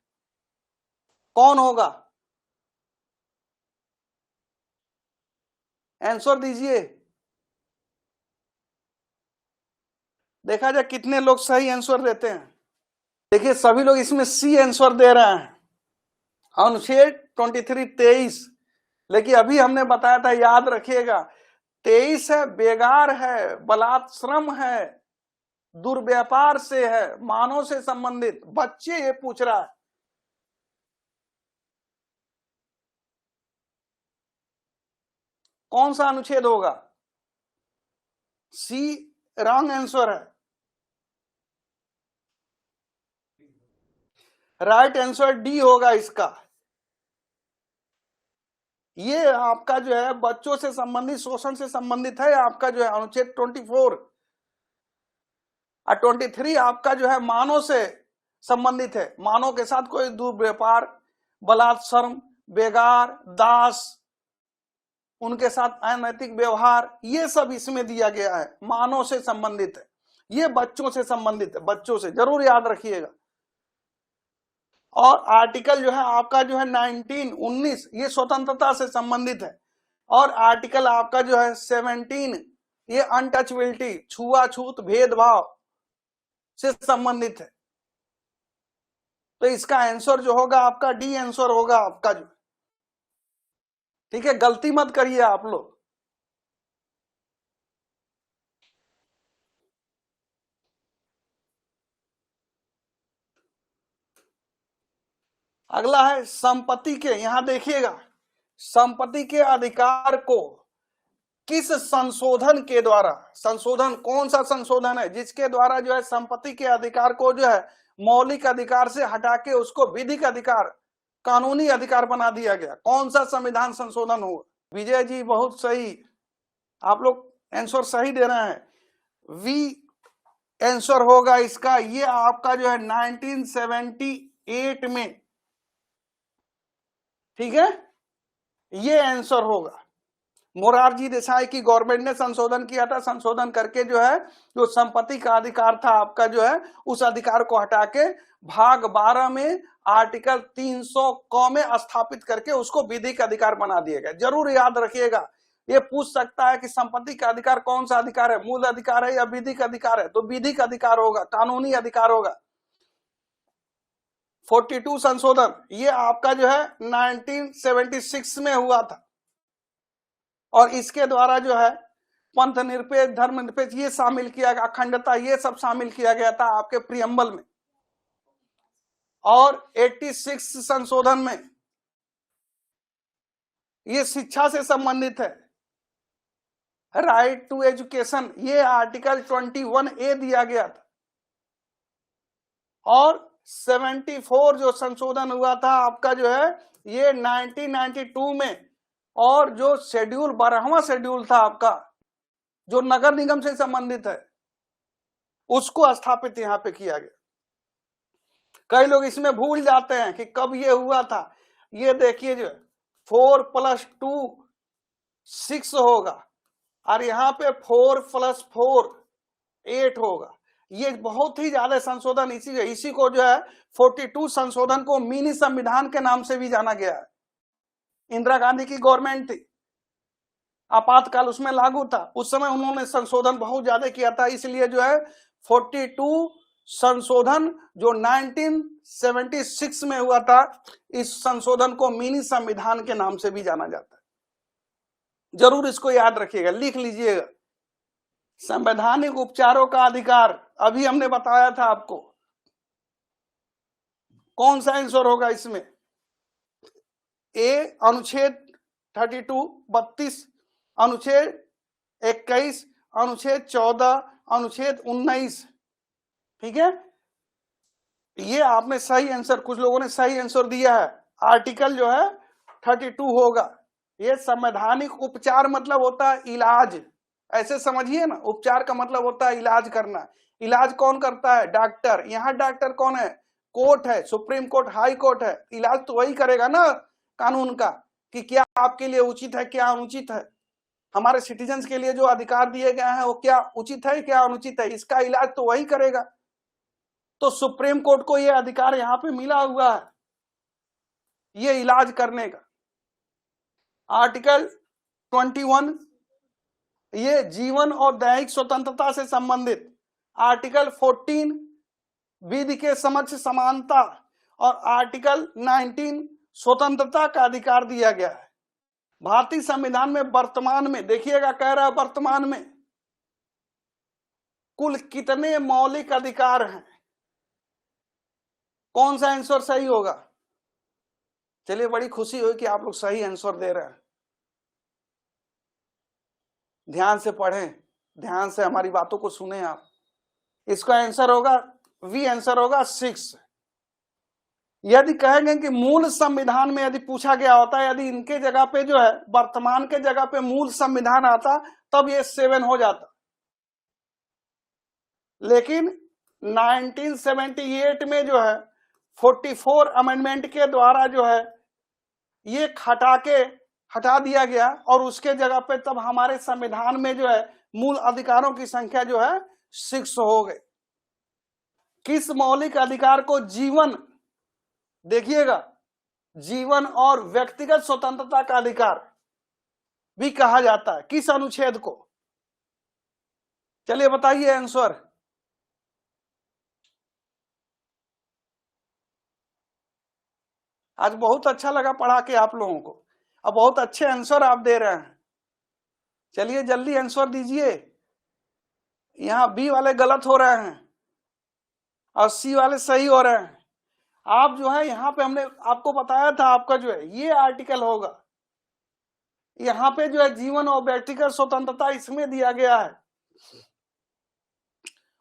कौन होगा, आंसर दीजिए। देखा जाए कितने लोग सही आंसर देते हैं। देखिए सभी लोग इसमें सी आंसर दे रहे हैं, अनुच्छेद 23-23। लेकिन अभी हमने बताया था, याद रखिएगा, 23 है बेगार है, बलात्श्रम है, दुर्व्यापार से है, मानव से संबंधित। बच्चे ये पूछ रहा है, कौन सा अनुच्छेद होगा? सी रॉन्ग आंसर है, राइट आंसर डी होगा इसका। ये आपका जो है बच्चों से संबंधित, शोषण से संबंधित है आपका जो है अनुच्छेद 24, और 23 आपका जो है मानव से संबंधित है। मानव के साथ कोई दुर्व्यापार, बलात्सर्म, बेगार, दास, उनके साथ अनैतिक व्यवहार, ये सब इसमें दिया गया है, मानव से संबंधित है। ये बच्चों से संबंधित है, बच्चों से, जरूर याद रखिएगा। और आर्टिकल जो है आपका जो है 19 ये स्वतंत्रता से संबंधित है, और आर्टिकल आपका जो है 17 ये अनटचबिलिटी, छुआछूत, भेदभाव से संबंधित है। तो इसका आंसर जो होगा आपका डी आंसर होगा आपका जो, ठीक है। गलती मत करिए आप लोग। अगला है संपत्ति के, यहां देखिएगा, संपत्ति के अधिकार को किस संशोधन के द्वारा, संशोधन कौन सा संशोधन है जिसके द्वारा जो है संपत्ति के अधिकार को जो है मौलिक अधिकार से हटा के उसको विधिक अधिकार, कानूनी अधिकार बना दिया गया? कौन सा संविधान संशोधन हुआ? विजय जी बहुत सही, आप लोग आंसर सही दे रहे हैं। वी आंसर होगा इसका, ये आपका जो है 1978 में, ठीक है, ये आंसर होगा। मोरारजी देसाई की गवर्नमेंट ने संशोधन किया था, संशोधन करके जो है जो संपत्ति का अधिकार था आपका जो है उस अधिकार को हटा के भाग 12 में आर्टिकल 300 क में स्थापित करके उसको विधिक अधिकार बना दिया गया। जरूर याद रखिएगा, ये पूछ सकता है कि संपत्ति का अधिकार कौन सा अधिकार है, मूल अधिकार है या विधिक अधिकार है, तो विधिक अधिकार होगा, कानूनी अधिकार होगा। 42 संशोधन ये आपका जो है 1976 में हुआ था, और इसके द्वारा जो है पंथ निरपेक्ष, धर्म निरपेक्ष ये शामिल किया गया, अखंडता ये सब शामिल किया गया था आपके प्रियम्बल में। और 86 संशोधन में ये शिक्षा से संबंधित है, राइट टू एजुकेशन, ये आर्टिकल 21A दिया गया था। और 74 जो संशोधन हुआ था आपका जो है ये 1992 में, और जो शेड्यूल 12वां शेड्यूल था आपका जो नगर निगम से संबंधित है उसको स्थापित यहां पे किया गया। कई लोग इसमें भूल जाते हैं कि कब ये हुआ था। ये देखिए जो 4 + 2 6 होगा, और यहाँ पे 4 + 4 8 होगा। ये बहुत ही ज्यादा संशोधन, इसी को जो है 42 संशोधन को मिनी संविधान के नाम से भी जाना गया है। इंदिरा गांधी की गवर्नमेंट थी, आपातकाल उसमें लागू था, उस समय उन्होंने संशोधन बहुत ज्यादा किया था, इसलिए जो है 42 संशोधन जो 1976 में हुआ था, इस संशोधन को मिनी संविधान के नाम से भी जाना जाता है। जरूर इसको याद रखिएगा, लिख लीजिएगा। संवैधानिक उपचारों का अधिकार अभी हमने बताया था आपको, कौन सा आंसर होगा इसमें? ए अनुच्छेद 32, 32, अनुच्छेद 21, अनुच्छेद 14, अनुच्छेद 19। ठीक है, ये आपने सही आंसर, कुछ लोगों ने सही आंसर दिया है। आर्टिकल जो है 32 होगा। ये संवैधानिक उपचार मतलब होता है इलाज, ऐसे समझिए ना, उपचार का मतलब होता है इलाज करना। इलाज कौन करता है? डॉक्टर। यहाँ डॉक्टर कौन है? कोर्ट है, सुप्रीम कोर्ट, हाई कोर्ट है। इलाज तो वही करेगा ना कानून का, कि क्या आपके लिए उचित है, क्या अनुचित है। हमारे सिटीजन्स के लिए जो अधिकार दिए गए हैं वो क्या उचित है, क्या अनुचित है, इसका इलाज तो वही करेगा। तो सुप्रीम कोर्ट को ये अधिकार यहाँ पे मिला हुआ है, ये इलाज करने का। आर्टिकल 21 ये जीवन और दैहिक स्वतंत्रता से संबंधित। आर्टिकल 14 विधि के समक्ष समानता, और आर्टिकल 19 स्वतंत्रता का अधिकार दिया गया है। भारतीय संविधान में वर्तमान में देखिएगा, कह रहा है वर्तमान में कुल कितने मौलिक अधिकार हैं? कौन सा आंसर सही होगा? चलिए, बड़ी खुशी हुई कि आप लोग सही आंसर दे रहे हैं। ध्यान से पढ़ें, ध्यान से हमारी बातों को सुने आप। इसका आंसर होगा वी, आंसर होगा 6। यदि कहेंगे कि मूल संविधान में यदि पूछा गया होता, यदि इनके जगह पे जो है वर्तमान के जगह पे मूल संविधान आता, तब ये 7 हो जाता। लेकिन 1978 में जो है 44 अमेंडमेंट के द्वारा जो है ये हटा दिया गया, और उसके जगह पे तब हमारे संविधान में जो है मूल अधिकारों की संख्या जो है 6 हो गई। किस मौलिक अधिकार को जीवन, देखिएगा, जीवन और व्यक्तिगत स्वतंत्रता का अधिकार भी कहा जाता है? किस अनुच्छेद को? चलिए बताइए आंसर। आज बहुत अच्छा लगा पढ़ा के आप लोगों को, अब बहुत अच्छे आंसर आप दे रहे हैं। चलिए जल्दी आंसर दीजिए। यहाँ बी वाले गलत हो रहे हैं और सी वाले सही हो रहे हैं। आप जो है यहाँ पे हमने आपको बताया था, आपका जो है ये आर्टिकल होगा, यहाँ पे जो है जीवन और व्यक्तिगत स्वतंत्रता इसमें दिया गया है,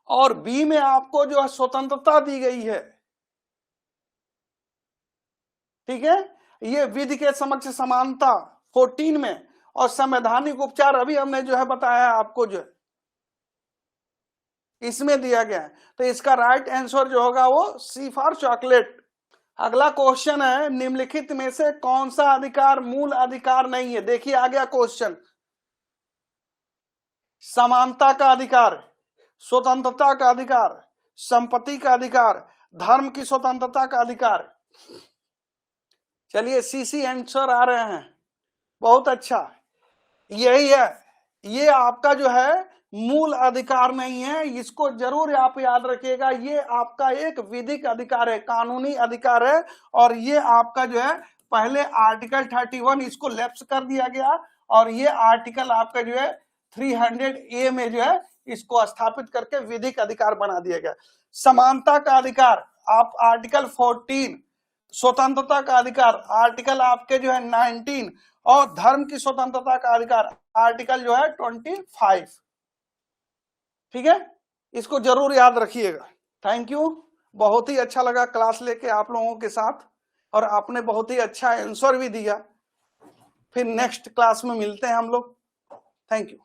और बी में आपको जो है स्वतंत्रता दी गई है। ठीक है, ये विधि के समक्ष समानता 14 में, और संवैधानिक उपचार अभी हमने जो है बताया आपको जो है इसमें दिया गया है। तो इसका राइट आंसर जो होगा वो सी फॉर चॉकलेट। अगला क्वेश्चन है, निम्नलिखित में से कौन सा अधिकार मूल अधिकार नहीं है? देखिए आ गया क्वेश्चन। समानता का अधिकार, स्वतंत्रता का अधिकार, संपत्ति का अधिकार, धर्म की स्वतंत्रता का अधिकार। चलिए सीसी आंसर आ रहे हैं, बहुत अच्छा, यही है। ये आपका जो है मूल अधिकार नहीं है, इसको जरूर आप याद रखिएगा। ये आपका एक विधिक अधिकार है, कानूनी अधिकार है। और ये आपका जो है पहले आर्टिकल 31 इसको लैप्स कर दिया गया, और ये आर्टिकल आपका जो है 300A में जो है इसको स्थापित करके विधिक अधिकार बना दिया गया। समानता का अधिकार आप आर्टिकल 14, स्वतंत्रता का अधिकार आर्टिकल आपके जो है 19, और धर्म की स्वतंत्रता का अधिकार आर्टिकल जो है 25। ठीक है, इसको जरूर याद रखिएगा। थैंक यू, बहुत ही अच्छा लगा क्लास लेके आप लोगों के साथ, और आपने बहुत ही अच्छा आंसर भी दिया। फिर नेक्स्ट क्लास में मिलते हैं हम लोग। Thank you.